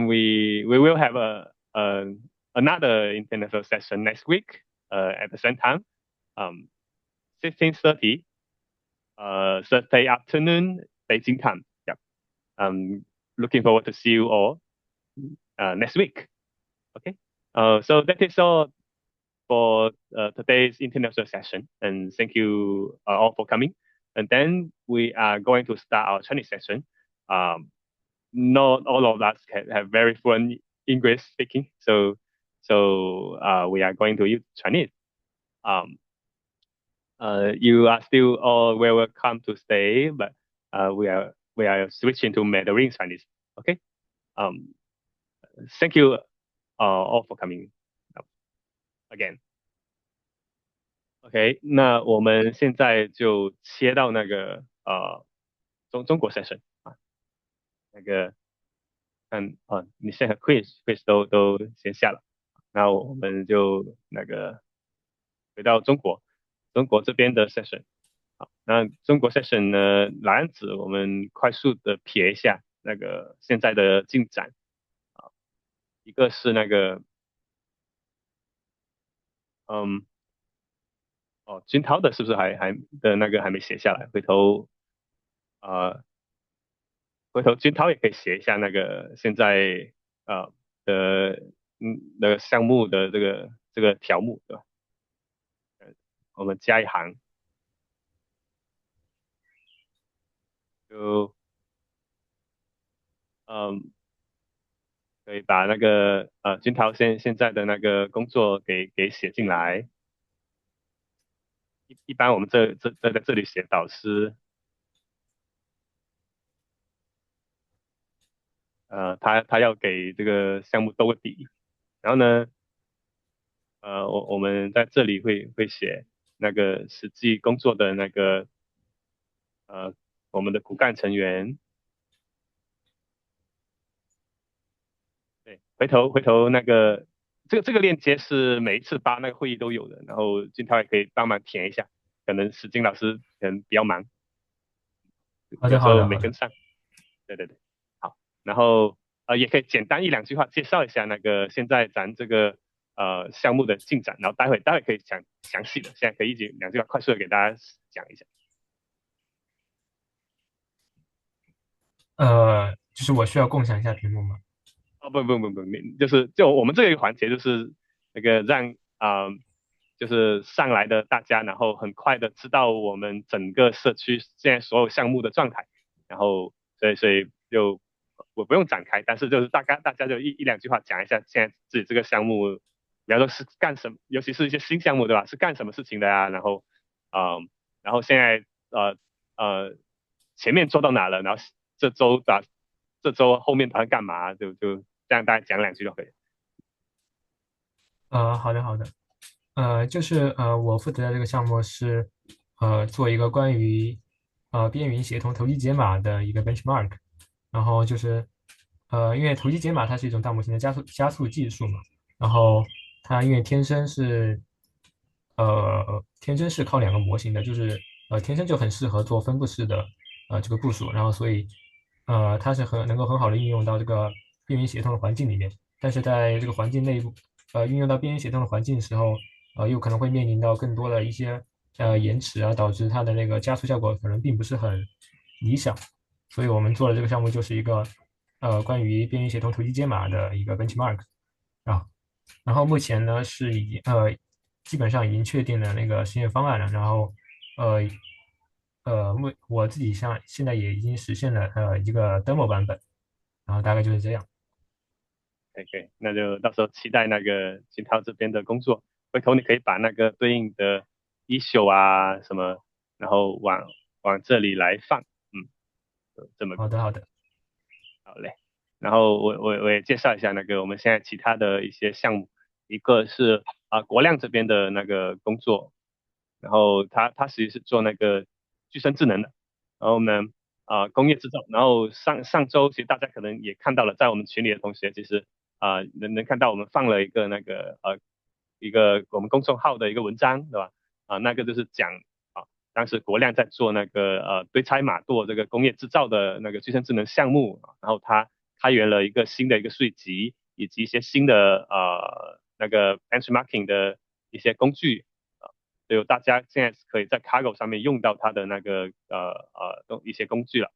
we will have another international session next week at the same time, 16:30 Thursday afternoon Beijing time. Yeah. Looking forward to see you all next week. Okay. So that is all for today's international session, and thank you all for coming. And then we are going to start our Chinese session. Not all of us have very fluent English speaking, so we are going to use Chinese. You are still all welcome to stay, but we are switching to Mandarin Chinese. Okay. Thank you all for coming again. OK，那我们现在就切到那个中国 session 啊，那个你现在和 quiz 都先下了，那我们就那个回到中国这边的 session。好，那中国 session 呢，蓝案子我们快速的瞥一下那个现在的进展啊，一个是那个君涛的是不是还没写下来？回头君涛也可以写一下那个现在的那个项目的这个条目，对吧？我们加一行，就可以把那个君涛现在的那个工作给写进来。一般我们在这里写导师，他要给这个项目兜个底，然后呢，我们在这里会写那个实际工作的那个我们的骨干成员。对，回头那个这个链接是每一次发那个会议都有的，然后俊涛也可以帮忙填一下，可能史金老师可能比较忙，有时候没跟上。对，好，然后也可以简单一两句话介绍一下那个现在咱这个项目的进展，然后待会可以讲详细的，现在可以两句话快速的给大家讲一下。就是我需要共享一下屏幕吗？不，就我们这个环节就是那个让就是上来的大家，然后很快的知道我们整个社区现在所有项目的状态，然后所以就我不用展开，但是就是大家就一两句话讲一下现在自己这个项目，比方说是干什么，尤其是一些新项目对吧？是干什么事情的呀？然后现在前面做到哪了？然后这周后面打算干嘛？就这样大家讲两句就可以。好的，就是我负责的这个项目是做一个关于边缘协同投机解码的一个 benchmark，然后就是因为投机解码它是一种大模型的加速技术嘛，然后它因为天生是靠两个模型的，就是天生就很适合做分布式的这个部署，然后所以它是能够很好的应用到这个边缘协同的环境里面，但是在这个环境内部运用到边缘协同的环境的时候，又可能会面临到更多的一些延迟啊，导致它的那个加速效果可能并不是很理想，所以我们做的这个项目就是一个关于边缘协同投机解码的一个 benchmark 啊，然后目前呢是基本上已经确定了那个实验方案了，然后我自己现在也已经实现了一个 demo 版本，然后大概就是这样。OK，那就到时候期待那个金涛这边的工作，回头你可以把那个对应的 issue 啊什么，然后往这里来放，这么好的，好的。好嘞。然后我也介绍一下那个我们现在其他的一些项目，一个是国亮这边的那个工作，然后他实际是做那个具身智能的，然后呢工业制造，然后上周其实大家可能也看到了，在我们群里的同学其实能看到我们放了一个那个一个我们公众号的一个文章，对吧？那个就是讲当时国亮在做那个堆拆马垛这个工业制造的那个具身智能项目，然后他开源了一个新的一个税级，以及一些新的那个 benchmarking 的一些工具，就大家现在可以在 Cargo 上面用到它的那个一些工具了，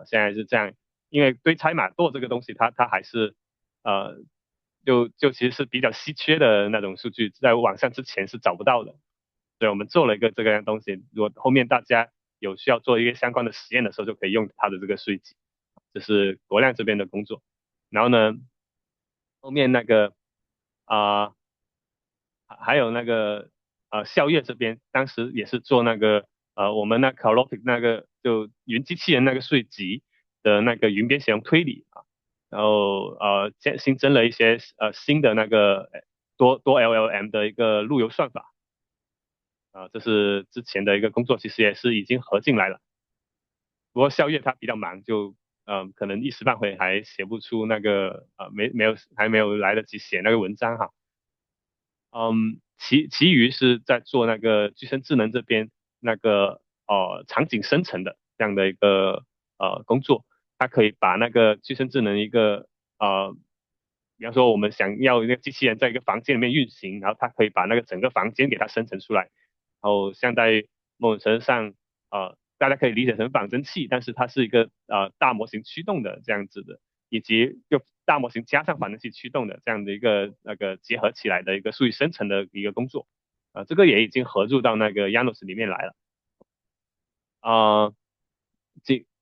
现在是这样，因为堆拆马垛这个东西它还是呃就其实是比较稀缺的那种数据，在网上之前是找不到的。所以我们做了一个这个样东西，如果后面大家有需要做一个相关的实验的时候，就可以用它的这个税基，这是国亮这边的工作。然后呢，后面那个啊、还有那个校业这边，当时也是做那个我们那 c o l o p i c 那个就云机器人那个税集的那个云边协同推理然后新增了一些新的那个多 LLM 的一个路由算法。这是之前的一个工作，其实也是已经合进来了。不过校业他比较忙，就可能一时半会还写不出那个还没有来得及写那个文章哈。其余是在做那个具身智能这边那个场景生成的这样的一个工作，它可以把那个具身智能一个比方说我们想要一个机器人在一个房间里面运行，然后它可以把那个整个房间给它生成出来，然后像在某种程度上大家可以理解成仿真器，但是它是一个大模型驱动的这样子的。以及就大模型加上反正器驱动的这样的一个那个结合起来的一个数据生成的一个工作，这个也已经合入到那个 Yanos 里面来了。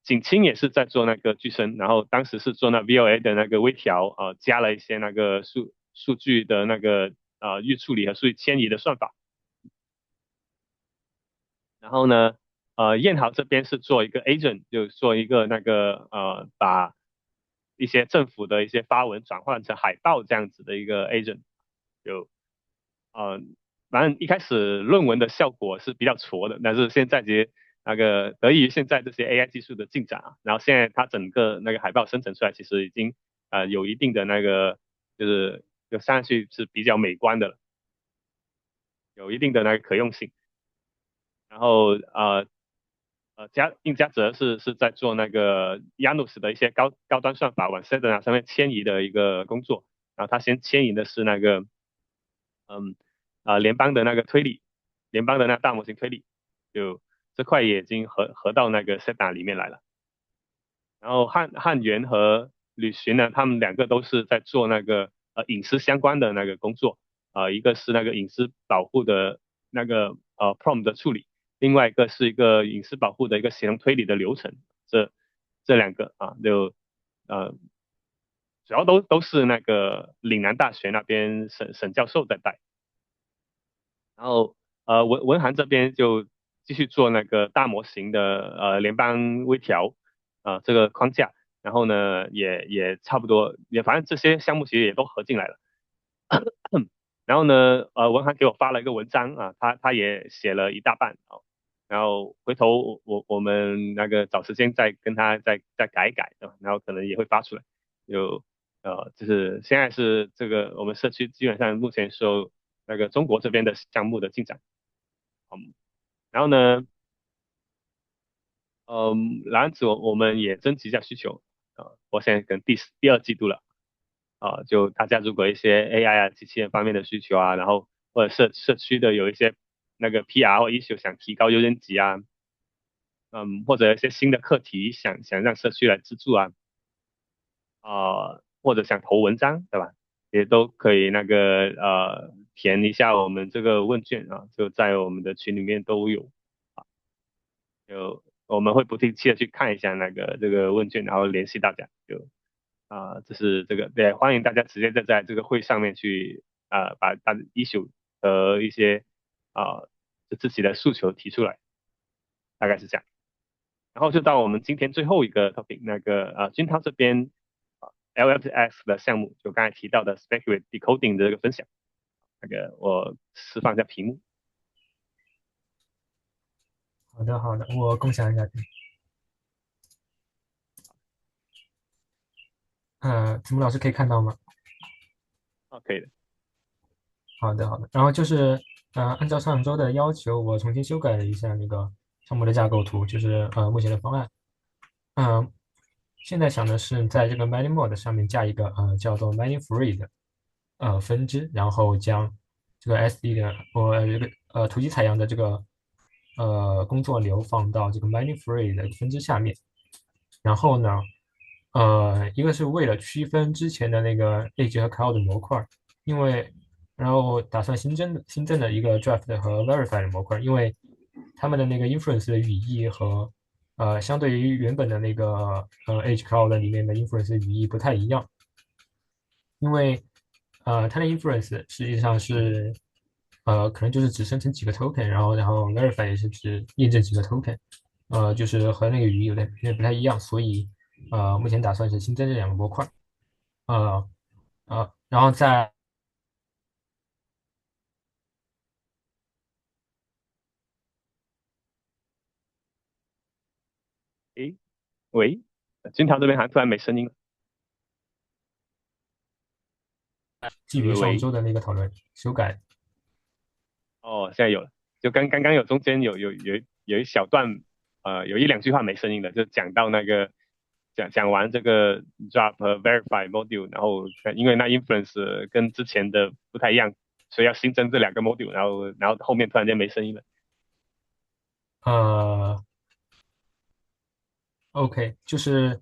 景清也是在做那个具身，然后当时是做那 VOA 的那个微调，加了一些那个数据的那个预处理和数据迁移的算法。然后呢，燕豪这边是做一个 agent，就做一个那个把一些政府的一些发文转换成海报这样子的一个 agent，就反正一开始论文的效果是比较挫的，但是现在其实那个得益于现在这些 AI 技术的进展然后现在它整个那个海报生成出来，其实已经有一定的那个就看上去是比较美观的了，有一定的那个可用性。然后应家泽是在做那个 Yanos 的一些高端算法往 Sedona 上面迁移的一个工作，然后他先迁移的是那个联邦的那个推理，联邦的那个大模型推理，就这块也已经合到那个 Sedona 里面来了。然后汉元和吕寻呢，他们两个都是在做那个隐私相关的那个工作，一个是那个隐私保护的那个prompt 的处理。另外一个是一个隐私保护的一个协同推理的流程，这两个就主要都是那个岭南大学那边沈教授在带，然后文涵这边就继续做那个大模型的联邦微调这个框架，然后呢也差不多，反正这些项目其实也都合进来了。然后呢文涵给我发了一个文章他也写了一大半然后回头我们那个找时间再跟他再改一改，然后可能也会发出来。就是现在是这个我们社区基本上目前受那个中国这边的项目的进展。然后呢，然子我们也征集一下需求我现在可能第二季度了就大家如果一些 AI 机器人方面的需求然后或者社区的有一些那个 PR 或 issue 想提高优先级或者一些新的课题想让社区来资助或者想投文章对吧？也都可以那个填一下我们这个问卷就在我们的群里面都有就我们会不定期的去看一下那个这个问卷，然后联系大家这是这个对，欢迎大家直接在这个会上面去把的 issue 和一些就自己的诉求提出来，大概是这样。然后就到我们今天最后一个 topic，那个君涛这边LFX 的项目，就刚才提到的 Speculative Decoding 的这个分享，那个我释放一下屏幕。好的，好的，我共享一下。子木老师可以看到吗？可以的。好的，好的。然后就是，按照上周的要求，我重新修改了一下那个项目的架构图，就是目前的方案。现在想的是在这个 mining mode 上面加一个叫做 mining free 的分支，然后将这个 SD 的这个图集采样的这个工作流放到这个 mining free 的分支下面。然后呢，一个是为了区分之前的那个 Edge 和 Cloud 模块，因为然后打算新增的一个 Draft 和 Verify 的模块，因为他们的那个 Inference 的语义和相对于原本的那个Edge Cloud 里面的 Inference 的语义不太一样，因为它的 Inference 实际上是可能就是只生成几个 token，然后 Verify 也是只验证几个 token，就是和那个语义有点不太一样，所以目前打算是新增这两个模块，呃然后在诶，喂，君涛这边还突然没声音了。基于上喂，周的那个讨论修改。现在有了。就刚刚有中间有一小段，有一两句话没声音的，就讲到那个讲完这个 drop 和 verify module，然后因为那 inference 跟之前的不太一样，所以要新增这两个 module，然后后面突然间没声音了。呃，OK，就是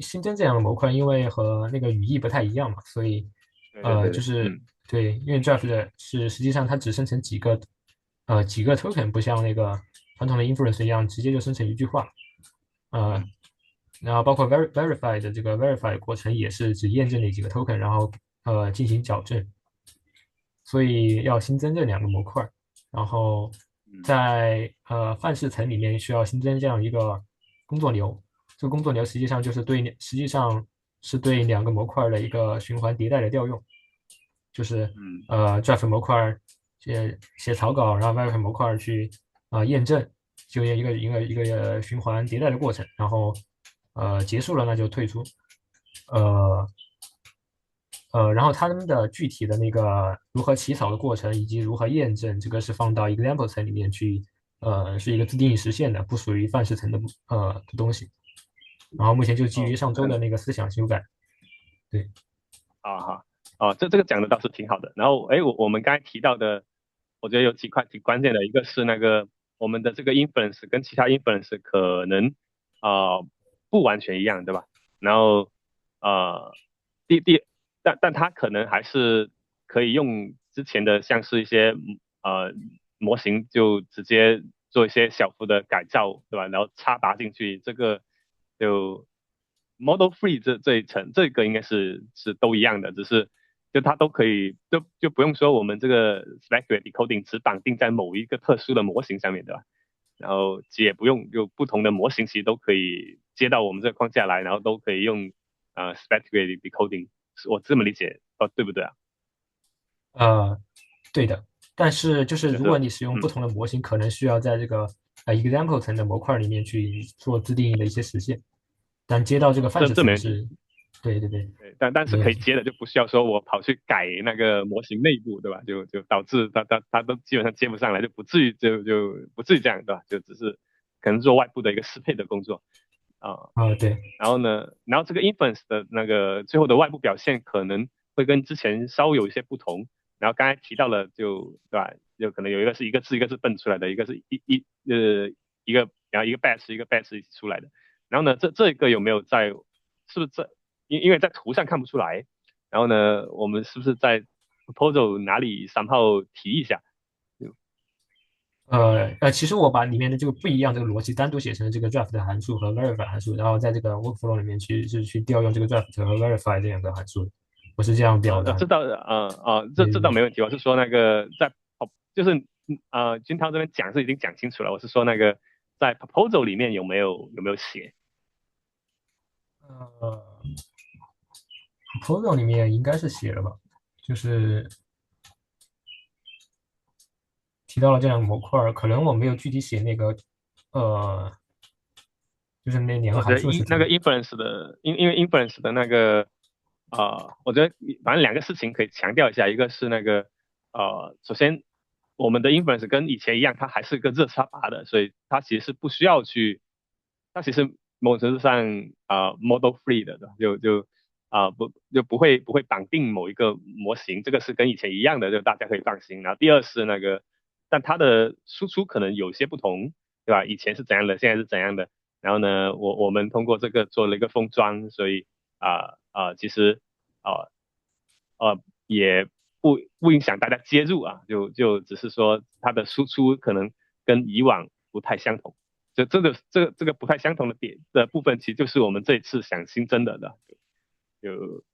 新增这两个模块，因为和那个语义不太一样嘛，所以对对对对，就是对，因为 draft 是实际上它只生成几个 token，不像那个传统的 inference 一样直接就生成一句话，呃，然后包括 verify 的这个 verify 过程也是只验证那几个 token，然后进行矫正，所以要新增这两个模块，然后在范式层里面需要新增这样一个工作流，这个工作流实际上是对两个模块的一个循环迭代的调用，就是draft 模块写草稿，然后 verify 模块去验证，就一个循环迭代的过程，然后结束了那就退出，呃然后他们的具体的那个如何起草的过程以及如何验证，这个是放到 example 层里面去，是一个自定义实现的，不属于范式层的东西。然后目前就基于上周的那个思想修改，对。好，这个讲的倒是挺好的。然后我们刚才提到的，我觉得有几块挺关键的，一个是那个我们的这个 inference 跟其他 inference 可能不完全一样，对吧？然后呃但它可能还是可以用之前的像是一些模型就直接做一些小幅的改造，对吧？然后插拔进去，这个就 model free 这一层，这个应该是都一样的，只是就它都可以就不用说我们这个 speculative decoding 只绑定在某一个特殊的模型上面，对吧？然后也不用就不同的模型其实都可以接到我们这个框架来，然后都可以用speculative decoding，是我这么理解对不对啊？对的，但是就是就是如果你使用不同的模型，可能需要在这个example 层的模块里面去做自定义的一些实现，但接到这个范式这没问题。层是，对对对，对，但是没问题。可以接的，就不需要说我跑去改那个模型内部，对吧？就导致它都基本上接不上来，就不至于不至于这样，对吧？就只是可能做外部的一个适配的工作啊。对。然后呢，然后这个 inference 的那个最后的外部表现可能会跟之前稍微有一些不同。然后刚才提到了对吧？就可能有一个是一个字一个字蹦出来的，一个是一个然后一个 batch 一个 batch 一起出来的。然后呢，这个有没有是不是因为在图上看不出来，然后呢，我们是不是在 proposal 哪里3号提一下？其实我把里面的这个不一样这个逻辑单独写成这个 draft 的函数和 verify 函数，然后在这个 workflow 里面去调用这个 draft 和 verify 这两个函数，我是这样表达的。这倒没问题。我是说那个就是君涛这边讲是已经讲清楚了，我是说那个在 proposal 里面有没有写？proposal 里面应该是写了吧，就是提到了这两个模块，可能我没有具体写那个就是那两个我觉得函数是怎么。那个 inference 的，因为 inference 的那个我觉得反正两个事情可以强调一下，一个是那个首先我们的 inference 跟以前一样，它还是个热插拔的，所以它其实是不需要去，它其实某种程度上model free 的，对吧不会绑定某一个模型，这个是跟以前一样的，就大家可以放心。然后第二是那个，但它的输出可能有些不同，对吧？以前是怎样的，现在是怎样的。然后呢，我们通过这个做了一个封装，所以其实啊也不影响大家接入啊，就只是说它的输出可能跟以往不太相同。就这个不太相同的点的部分，其实就是我们这一次想新增的，就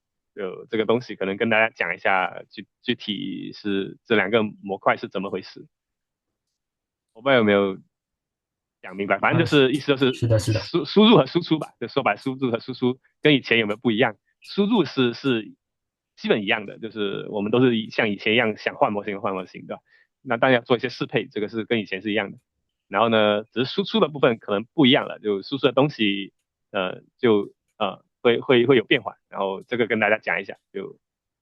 这个东西可能跟大家讲一下，具体是这两个模块是怎么回事。我不知道有没有讲明白，反正就是意思就是是的，是的。输入和输出吧，就说白，输入和输出跟以前有没有不一样？输入是基本一样的，就是我们都是像以前一样想换模型换模型的，那当然要做一些适配，这个是跟以前是一样的。然后呢，只是输出的部分可能不一样了，就输出的东西会有变化，然后这个跟大家讲一下，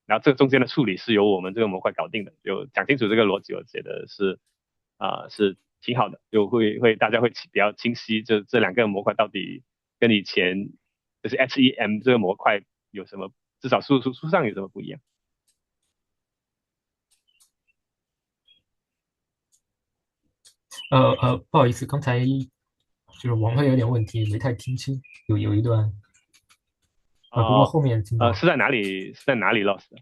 然后这个中间的处理是由我们这个模块搞定的，就讲清楚这个逻辑，我觉得是挺好的，就大家会比较清晰，这两个模块到底跟以前就是 HEM 这个模块有什么，至少输入输出上有什么不一样。不好意思，刚才就是网络有点问题，没太听清，有一段不过哦，后面听到了。是在哪里？是在哪里 lost 的？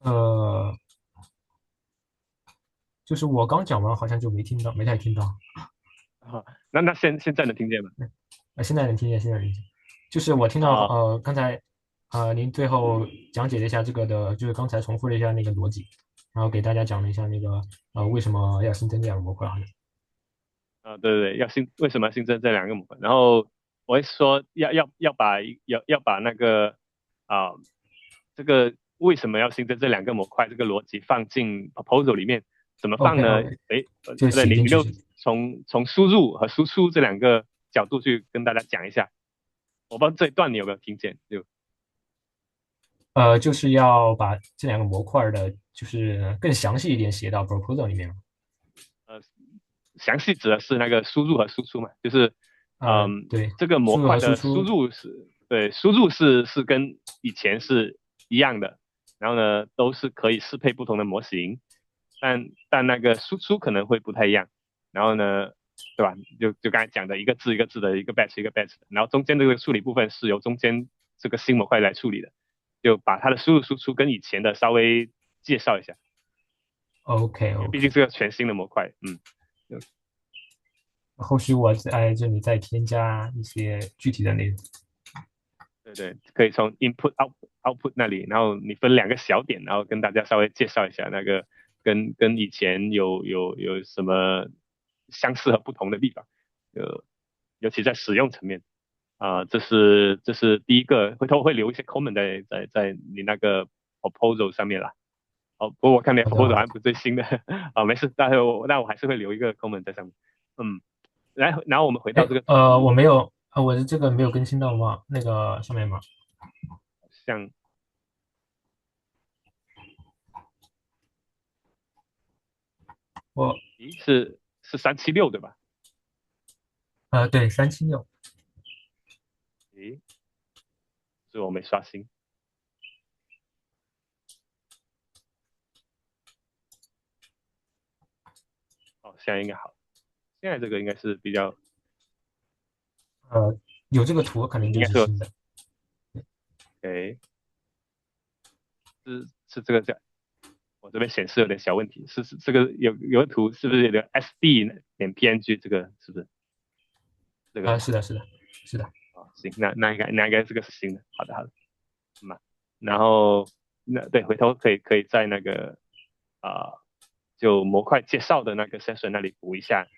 呃，就是我刚讲完，好像就没听到，没太听到。那现在能听见吗？现在能听见，现在能听见。就是我听到啊、刚才您最后讲解了一下这个的，就是刚才重复了一下那个逻辑，然后给大家讲了一下那个为什么要新增这两个模块，好像。对对对，为什么要新增这两个模块？然后我会说要把那个啊、这个为什么要新增这两个模块这个逻辑放进 proposal 里面，怎么放 OK 呢？OK，诶，就对，写进去。你就从输入和输出这两个角度去跟大家讲一下。我不知道这一段你有没有听见？就是要把这两个模块的，就是更详细一点写到 proposal 里面嘛。呃，详细指的是那个输入和输出嘛，就是对，这个模输入和块的输输出。入输入是跟以前是一样的，然后呢都是可以适配不同的模型，但那个输出可能会不太一样，然后呢，对吧？就刚才讲的一个字一个字的一个 batch 一个 batch 的，然后中间这个处理部分是由中间这个新模块来处理的，就把它的输入输出跟以前的稍微介绍一下，OK 因为毕竟 OK，是个全新的模块，后续我在这里再添加一些具体的内容。对对，可以从 output 那里，然后你分两个小点，然后跟大家稍微介绍一下那个跟以前有什么相似和不同的地方，尤其在使用层面这是第一个，回头我会留一些 comment 在你那个 proposal 上面啦。哦，不过我看你的 好的 proposal 好的。好像不最新的没事，但我还是会留一个 comment 在上面。嗯，然后我们回到哎，这个图，我没有，我的这个没有更新到吗？那个上面吗？像我咦是376对吧？对376。诶，是我没刷新。哦，现在应该好。现在这个应该是比较，有这个图肯定应该是就是新的。诶，是这个我这边显示有点小问题，是这个有个图是不是有个 SD.png 这个是不是这个？是的，是的，是的。行，那应该这个是新的。好的好的，然后对，回头可以在那个啊、就模块介绍的那个 session 那里补一下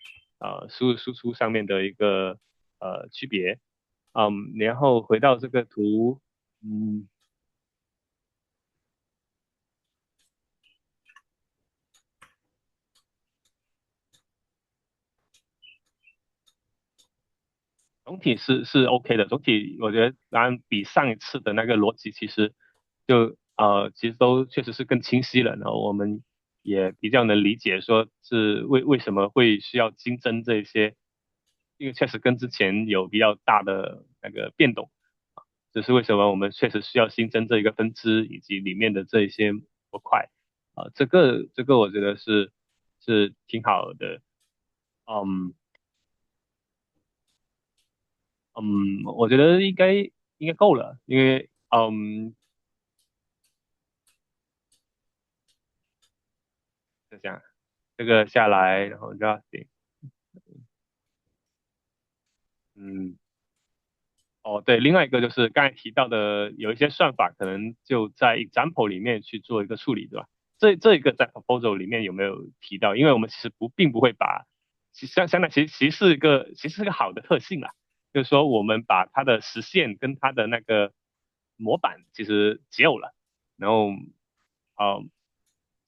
输入输出上面的一个区别。然后回到这个图，总体是 OK 的，总体我觉得当然比上一次的那个逻辑其实其实都确实是更清晰了，然后我们也比较能理解说是为什么会需要新增这些，因为确实跟之前有比较大的那个变动，这是为什么我们确实需要新增这一个分支以及里面的这一些模块这个我觉得是挺好的，嗯。我觉得应该够了，因为就这样，这个下来，然后 drafting，对，另外一个就是刚才提到的，有一些算法可能就在 example 里面去做一个处理，对吧？这一个在 proposal 里面有没有提到？因为我们其实并不会把，相当其实是个好的特性啦，就是说我们把它的实现跟它的那个模板其实解耦了，然后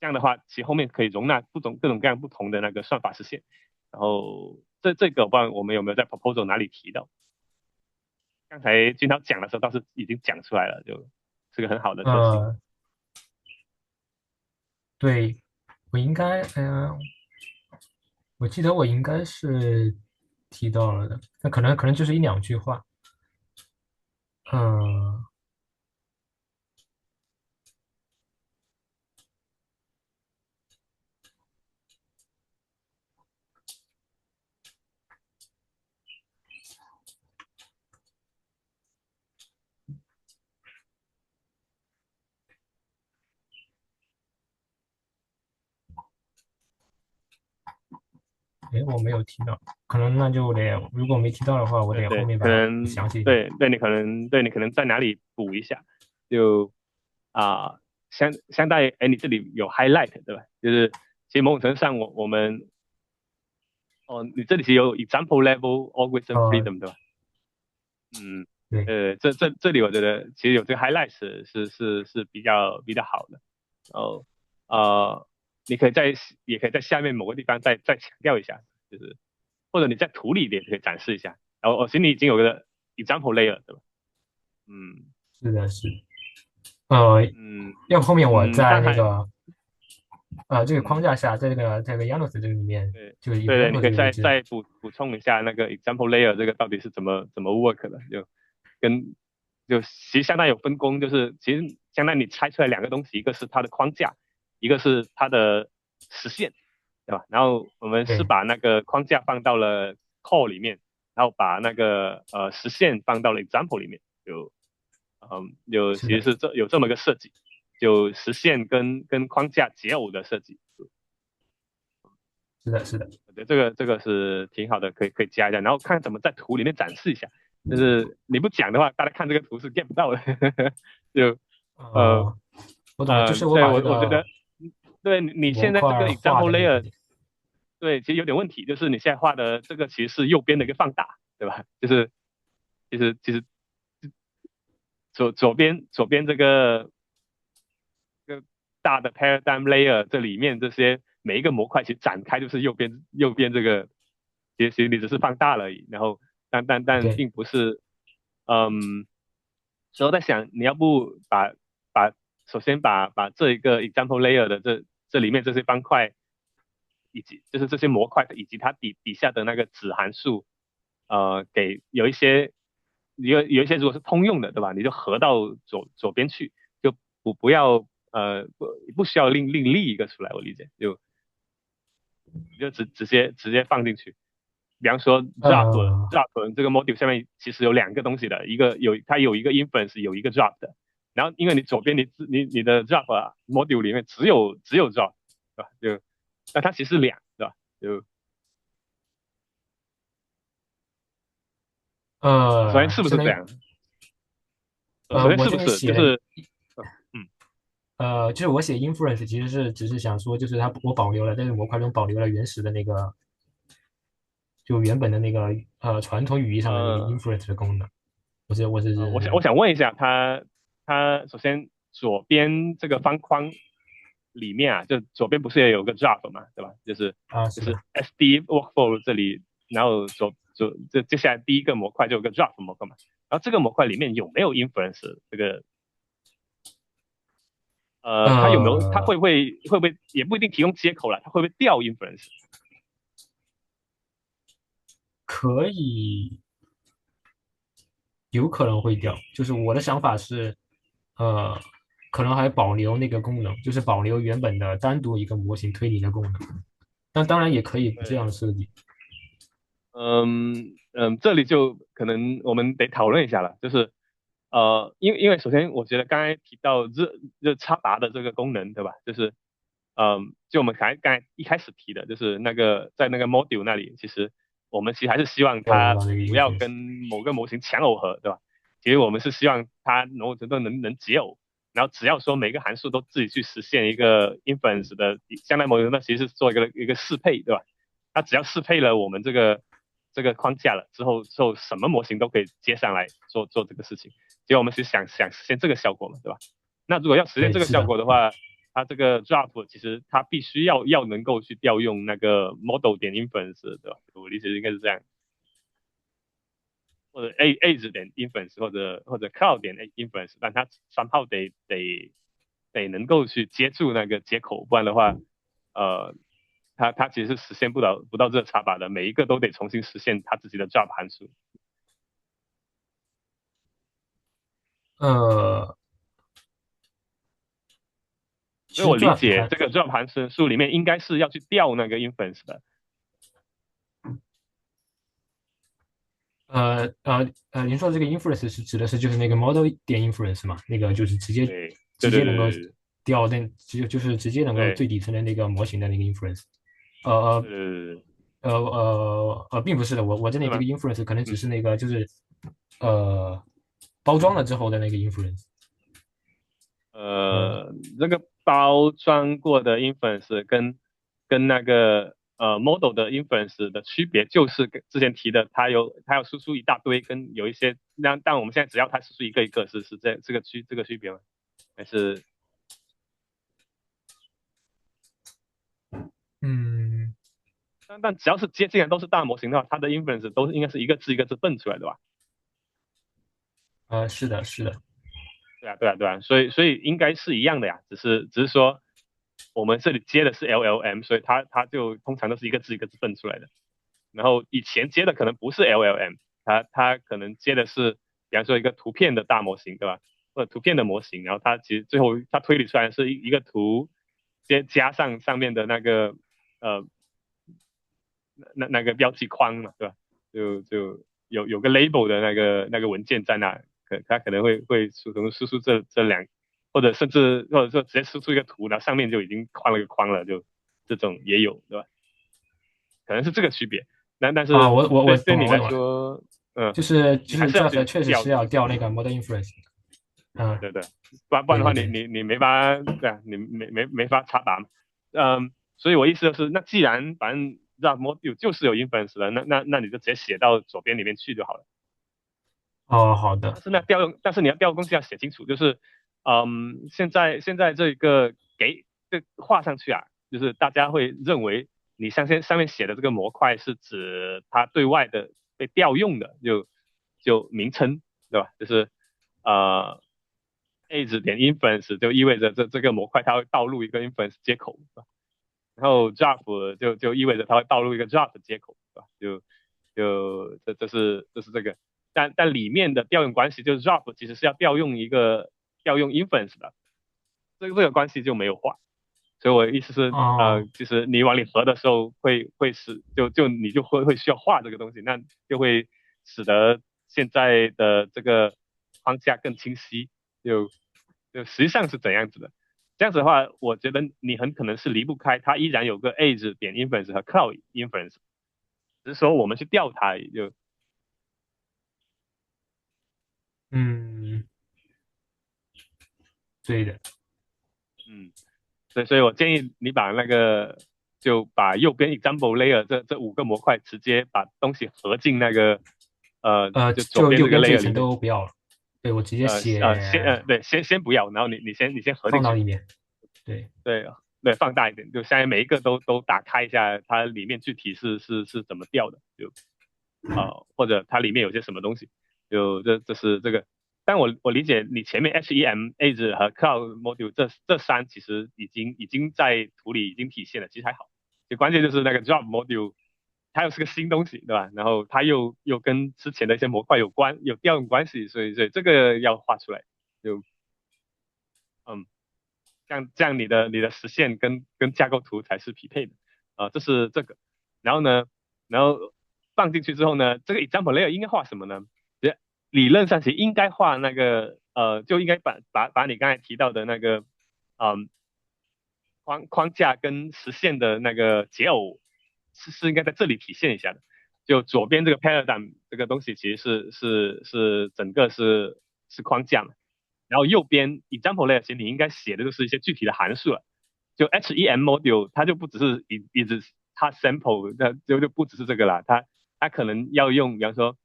这样的话，其实后面可以容纳各种各样不同的那个算法实现，然后这个我不知道我们有没有在 proposal 哪里提到。刚才君涛讲的时候倒是已经讲出来了，就是个很好的特性。对，我应该，我记得我应该是提到了的，那可能就是一两句话。嗯，我没有提到，可能那就得，如果没提到的话，我得后对，面把它可能详细一点。对你可能在哪里补一下，就相当于你这里有 highlight 对吧？就是其实某种程度上我们你这里其实有 example level algorithm 呃，freedom 对吧？嗯，对，这里我觉得其实有这个 highlight 是比较好的，然后你可以也可以在下面某个地方再强调一下，就是或者你在图里也可以展示一下，然后心里已经有个 example layer 对吧？嗯是的，是的。呃，嗯要不后面我在但还那个这个框嗯。架下，在这个 Janus 这个里面，就 对，你 example 可以这个位置，再补充一下那个 example layer 这个到底是怎么 work 的，跟其实相当有分工，就是其实相当于你拆出来两个东西，一个是它的框架，一个是它的实现，对吧？然后我们是对，把那个框架放到了 core 里面，然后把那个实现放到了 example 里面，其实是的，有这么个设计，就实现跟框架解耦的设计。是的，是的。我觉得这个是挺好的，可以加一下，然后看怎么在图里面展示一下。就是你不讲的话，大家看这个图是 get 不到的。就呃哦，我懂了，就是我对把这个我觉得，对你模现在这个 块画 example 的那个 layer，对，其实有点问题，就是你现在画的这个其实是右边的一个放大，对吧？就是其实左边这个大的 paradigm layer 这里面这些每一个模块其实展开就是右边这个，其实你只是放大了而已，然后但对，并不是，所以我在想你要不把首先把这一个 example layer 的这里面这些方块以及就是这些模块以及它底下的那个子函数，给有一些有一些如果是通用的，对吧？你就合到左边去，就不要不需要另立一个出来，我理解就直接放进去。比方说 呃 drop 这个 module 下面其实有两个东西的，它有一个 inference 有一个 drop 的，然后因为你左边你的 drop module 里面只有 drop 对吧？那它其实是两对吧？首先是不相当于是这样？首先是不我这里写了是就是嗯就是我写 inference 其实是只是想说，就是我保留了，但是模块中保留了原始的那个，就原本的那个传统语义上的那个 呃 inference 的功能。我是我想问一下，它首先左边这个方框里面啊，就左边不是也有个 drop 嘛，对吧？就是 是的，SD workflow 这里，然后接下来第一个模块就有个 drop 模块嘛，然后这个模块里面有没有 inference 这个它有没有它呃，会不会也不一定提供接口了，它会不会调 inference？可以有可能会掉。就是我的想法是，呃，可能还保留那个功能，就是保留原本的单独一个模型推理的功能。但当然也可以不这样对。设计。这里就可能我们得讨论一下了，就是因为首先我觉得刚才提到热插拔的这个功能，对吧？就是就我们刚才一开始提的，就是那个在那个 module 那里，其实还是希望它调用到那个 不要 inference。跟某个模型强耦合，对吧？其实我们是希望它某种程度能解耦，然后只要说每个函数都自己去实现一个 inference 的相当某种程度其实是做一个适配，对吧？它只要适配了我们这个框架了之后什么模型都可以接上来做这个事情。结果我们是想实现这个效果嘛，对吧？那如果要实现对，这个效是的。果的话，它这个 drop 其实它必须要能够去调用那个 model 点 inference，对吧？我理解应该是这样，或者 edge 点 inference，或者 cloud 点 inference，但它somehow得能够去接住那个接口，不然的话，呃，它其实是实现不到这插拔的，每一个都得重新实现它自己的 drop 函数。呃，其实 所以我理 drop 它解这个 drop 函数里面应该是要去调那个 inference 的。您说的这个 inference 是指的是就是那个 model 点 inference 嘛？那个就是直接对对对直接能够对调那就是直接能够最对底层的那个模型的那个 inference。对呃对，并不是的，我这里这个 是吗？inference 可能只嗯。是那个就是呃包装了之后的那个 inference。呃这个包装过的 inference 跟那个model 的 inference 的区别，就是跟之前提的，它要输出一大堆，跟有一些，但我们现在只要它输出一个一个，是这个区别吗？还是嗯但只要是既然都是大模型的话，它的 inference 都应该是一个字一个字蹦出来的吧？是的，是的。对啊，对啊，对啊，所以应该是一样的呀，只是说我们这里接的是 LLM，所以它就通常都是一个字一个字蹦出来的。然后以前接的可能不是 LLM，它可能接的是，比方说一个图片的大模型，对吧？或者图片的模型，然后它其实最后它推理出来是一个图，加上上面的那个呃那个标记框嘛，对吧？就有个 label 的那个文件在那，它可能会输出这两，或者说直接输出一个图，然后上面就已经框了个框了，就这种也有，对吧？可能是这个区别。但是我懂了，我对你来懂了。说，就是 你还是要 draft 去确实是调的。要调那个 model inference。嗯，对，不然的话你对对对。你你没法对啊，你没法插拔嘛。所以我意思就是，那既然反正让 module 就是有 inference 的，那你就直接写到左边里面去就好了。哦，好的。但是你要调用东西要写清楚，就是现在这个画上去啊，就是大家会认为你上面写的这个模块是指它对外的被调用的，就名称对吧？就是呃 edge 点 inference 就意味着这个模块它会导入一个 inference 接口，对吧？然后 drop 就意味着它会导入一个 drop 接口，对吧？这是这个，但里面的调用关系就是 drop 其实是要调用 inference 的，这个关系就没有画。所以我的意思是，哦就是你往里合的时候会使你就会需要画这个东西，那就会使得现在的这个框架更清晰，就实际上是怎样子的。这样子的话，我觉得你很可能是离不开它依然有个 edge 点 inference 和 cloud inference，只是说我们去调它而已就嗯，对的。所以我建议你把那个就把右边 example layer 这5个模块直接把东西合进那个就左就边这个 右边这一 layer 里层面。都不要了，对，我直接写对，先不要，然后你先合进去。放到里面，对。对，放大一点，就现在每一个都打开一下，它里面具体是怎么调的，就或者它里面有些什么东西，就这是这个。但我理解你前面 HEM、Edge 和 Cloud Module 这3其实已经在图里已经体现了，其实还好。就关键就是那个 Drop Module，它又是个新东西，对吧？然后它又跟之前的一些模块有调用关系，所以这个要画出来。就嗯。这样你的实现跟架构图才是匹配的这是这个。然后呢，然后放进去之后呢，这个 example layer 应该画什么呢？理论上其实应该画那个就应该把你刚才提到的那个嗯框架跟实现的那个解耦是应该在这里体现一下的。就左边这个 paradigm 这个东西其实是整个是框架嘛。然后右边 example layer 其实你应该写的就是一些具体的函数了。就 HEM module 它就不只是一直它 sample， 那就不只是这个了，它可能要用，比方说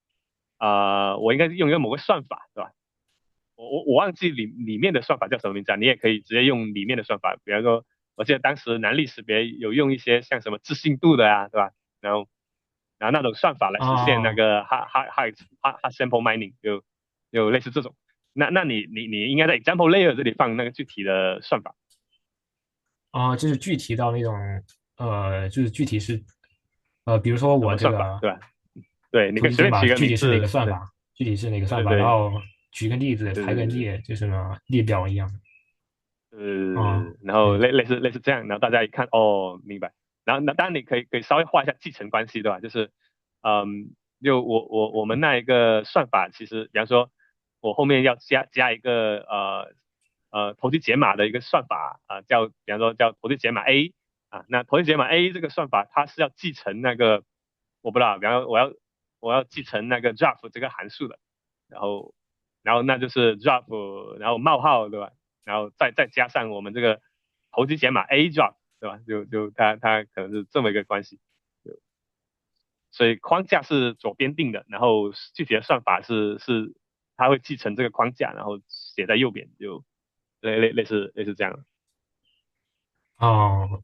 我应该用一个某个算法，对吧？我忘记里面的算法叫什么名字啊？你也可以直接用里面的算法，比方说，我记得当时难力识别有用一些像什么自信度的啊，对吧？然后那种算法来实现那个 hard sample mining，就类似这种。那你应该在 example layer 这里放那个具体的算法。就是具体到那种就是具体是比如说什么算法，我这个对吧？对，你可以随图集解码便起个具体是哪名字。对个算法，具体是哪个算法，然对对后举个例子，排个对列，就什么列表一样的。然后对。类似这样，然后大家一看，哦，明白。然后那当然你可以稍微画一下继承关系，对吧？就是就我们那一个算法，其实比方说，我后面要加一个投机解码的一个算法比方说叫投机解码 A 那投机解码 A 这个算法它是要继承那个我不知道，比方说我要继承那个 draft 这个函数的，然后那就是 draft，然后冒号，对吧？然后再加上我们这个投机解码 A drop，对吧？就它可能是这么一个关系。所以框架是左边定的，然后具体的算法是它会继承这个框架，然后写在右边，就类似这样。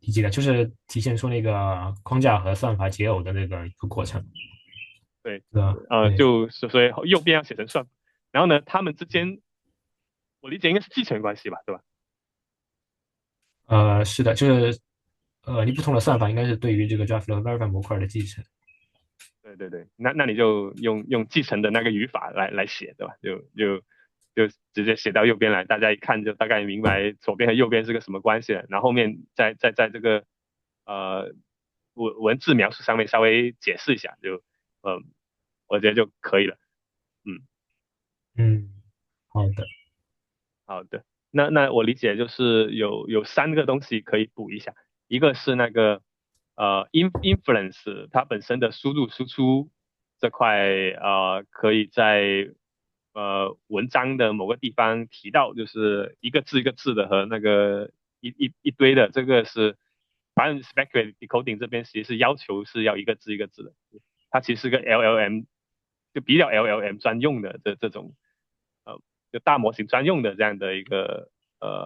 理解了，就是体现出那个框架和算法解耦的那个一个过程。对，对吧？对。就是所以右边要写成算法，然后呢，它们之间我理解应该是继承关系吧，对吧？是的，就是你不同的算法应该是对于这个 Draft 和 Verify 模块的继承。对，那你就用继承的那个语法来写，对吧？就直接写到右边来，大家一看就大概明白左边和右边是个什么关系了。然后后面再在这个呃文字描述上面稍微解释一下，我觉得就可以了。嗯，嗯，好的。好的。那我理解就是有3个东西可以补一下，一个是那个influence 它本身的输入输出这块可以在文章的某个地方提到，就是一个字一个字的和那个一堆的，这个是反正 speculative decoding 这边其实是要求是要一个字一个字的，它其实是个 LLM 就比较 LLM 专用的这种呃就大模型专用的这样的一个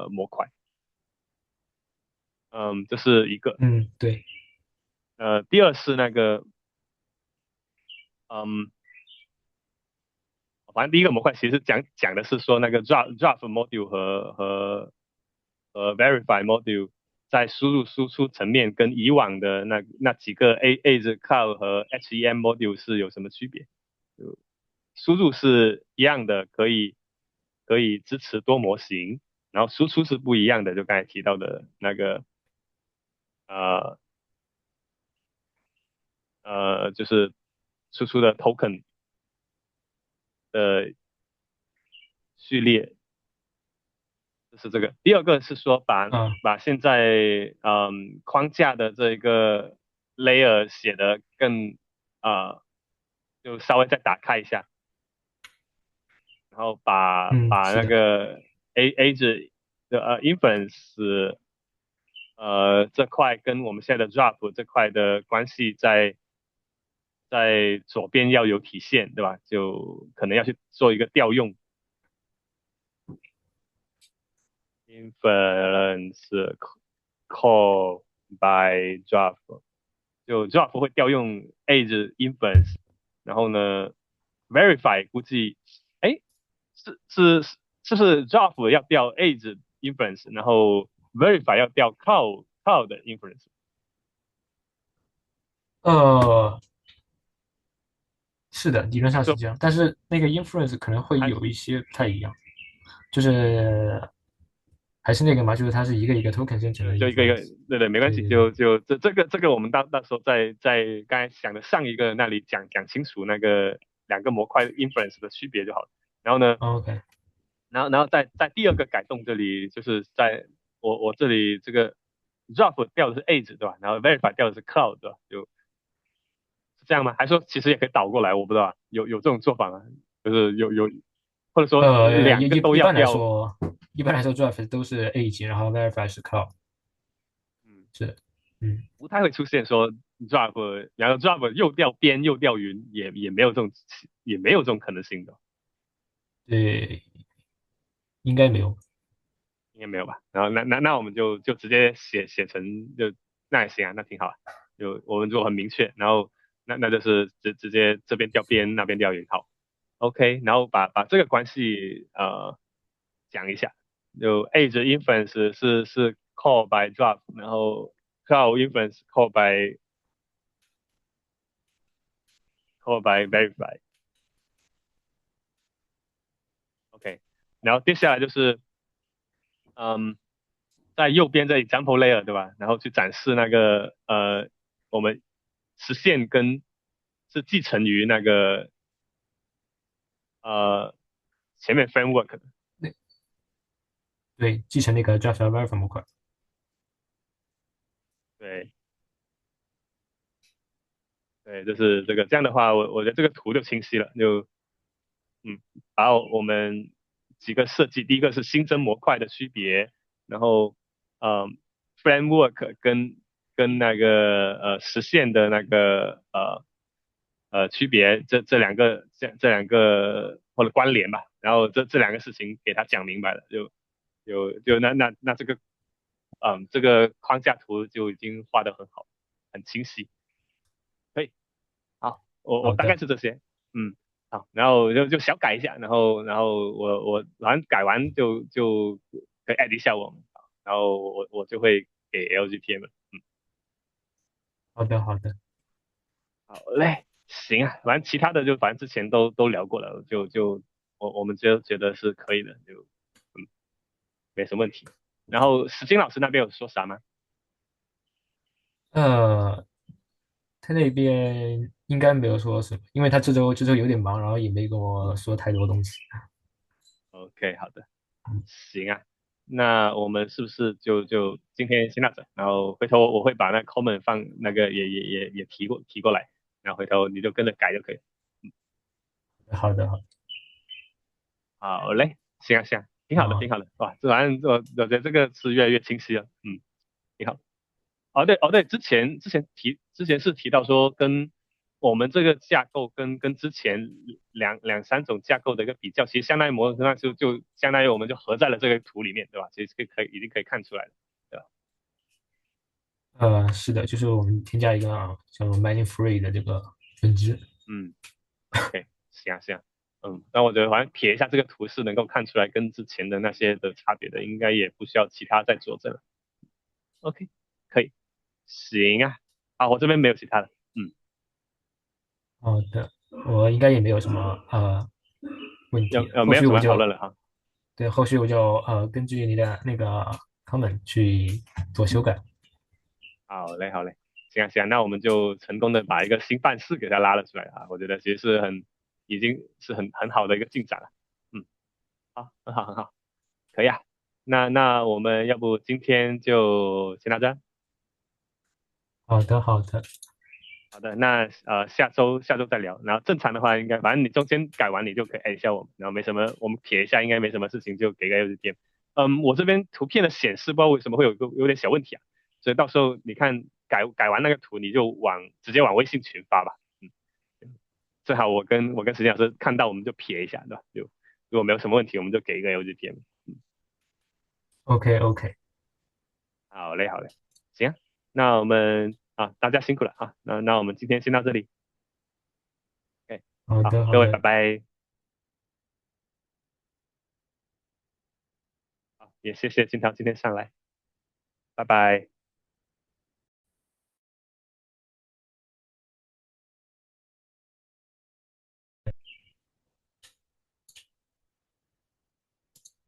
模块。这是一个。对。第二是那个嗯，反正第一个模块其实讲的是说那个 draft module 和 verify module 在输入输出层面跟以往的那几个 Edge Cloud 和 HEM module 是有什么区别？就输入是一样的，可以支持多模型，然后输出是不一样的，就刚才提到的那个呃就是输出的 token 的序列，就是这个。第二个是说把现在框架的这个 layer 写的更就稍微再打开一下，然后把是的。那个 A 字 inference 这块跟我们现在的 drop 这块的关系在左边要有体现，对吧？就可能要去做一个调用 inference call by drop， 就 drop 会调用 edge inference， 然后呢 verify 估计是不是 drop 要调 edge inference， 然后 verify 要调 cloud inference。是的，理论上是这样，但是那个 inference 可能会有一些不太一样，就是还是那个嘛，就是它是一个一个 token 生成的，就一个一个，对，没关系，对这个我们到时候在刚才讲的上一个那里讲清楚那个两个模块 inference 的区别就好了。然后呢 ，OK，然后在第二个改动这里，就是在我这里这个 drop 调的是 edge 对吧？然后 verify 调的是 cloud 对吧？是这样吗？还说其实也可以倒过来，我不知道有这种做法吗？就是或者说两个都一般来要调。说，drive 都是 edge，然后 verify 是 cloud，是，不太会出现说 drop， 然后 drop 又调边又调云，也没有这种可能性的，对，应该没有。应该没有吧？然后那我们就直接写成那也行啊，那挺好啊，就我们就很明确，然后那就是直接这边调边那边调云，好 ，OK， 然后把这个关系讲一下，就 edge inference 是 call by drop， 然后 cloud inference call by verify。OK， 然后接下来就是在右边这里 example layer 对吧？然后去展示那个我们实现跟是继承于那个前面 framework 的。对，继承那个 Java verify 模块。对对，就是这个，这样的话我觉得这个图就清晰了，就把我们几个设计，第一个是新增模块的区别，然后framework 跟那个实现的那个区别，这两个或者关联吧，然后这两个事情给他讲明白了，就那这个这个框架图就已经画得很好，很清晰，可以，好，我大概好的，是这些，好，然后就小改一下，然后我反正改完就可以 add 一下我们，然后我就会给 LGPM 了。好的，好的。好嘞，行啊，反正其他的就反正之前都聊过了，我们就觉得是可以的，就没什么问题。然后石金老师那边有说啥吗呃，他那边应该没有说什么，因为他这周有点忙，然后也没跟我说太多东西。？OK，好的，嗯，行啊，那我们是不是就今天先到这，然后回头我会把那 comment 放那个也提过来，然后回头你就跟着改就可以了。好的，好的。好嘞，行啊行啊，挺好的啊，挺好的，哇，这反正我觉得这个是越来越清晰了，挺好。哦对，之前是提到说跟我们这个架构跟之前两三种架构的一个比较，其实相当于模型上就相当于我们就合在了这个图里面，对吧？其实已经可以看出来了，对吧？是的，就是我们添加一个叫做 mining free 的这个分支。嗯，OK，行啊行啊，那我觉得反正撇一下这个图是能够看出来跟之前的那些的差别的，应该也不需要其他再佐证了。OK，可以，行啊，好，我这边没有其他的，好的，我应该也没有什么问题了。没有什么讨论了哈。后续我就根据你的那个 comment 去做修改。好嘞，好嘞，行啊，行啊，那我们就成功的把一个新办事给它拉了出来啊，我觉得其实已经是很好的一个进展了，好，很好，很好，可以啊，那我们要不今天就先到这，好的，好的，好的，那下周再聊，然后正常的话反正你中间改完你就可以按一下我们，然后没什么，我们撇一下应该没什么事情就给个 LGPM，我这边图片的显示不知道为什么会有点小问题啊，所以到时候你看改完那个图，你就直接往微信群发吧。最好我跟石老师看到我们就撇一下，对吧？就如果没有什么问题，我们就给一个 LGPM。OK OK，好嘞，好嘞，行啊，那我们大家辛苦了啊，那我们今天先到这里，OK，好好，各位拜的好的。拜，好，也谢谢金涛今天上来，拜拜。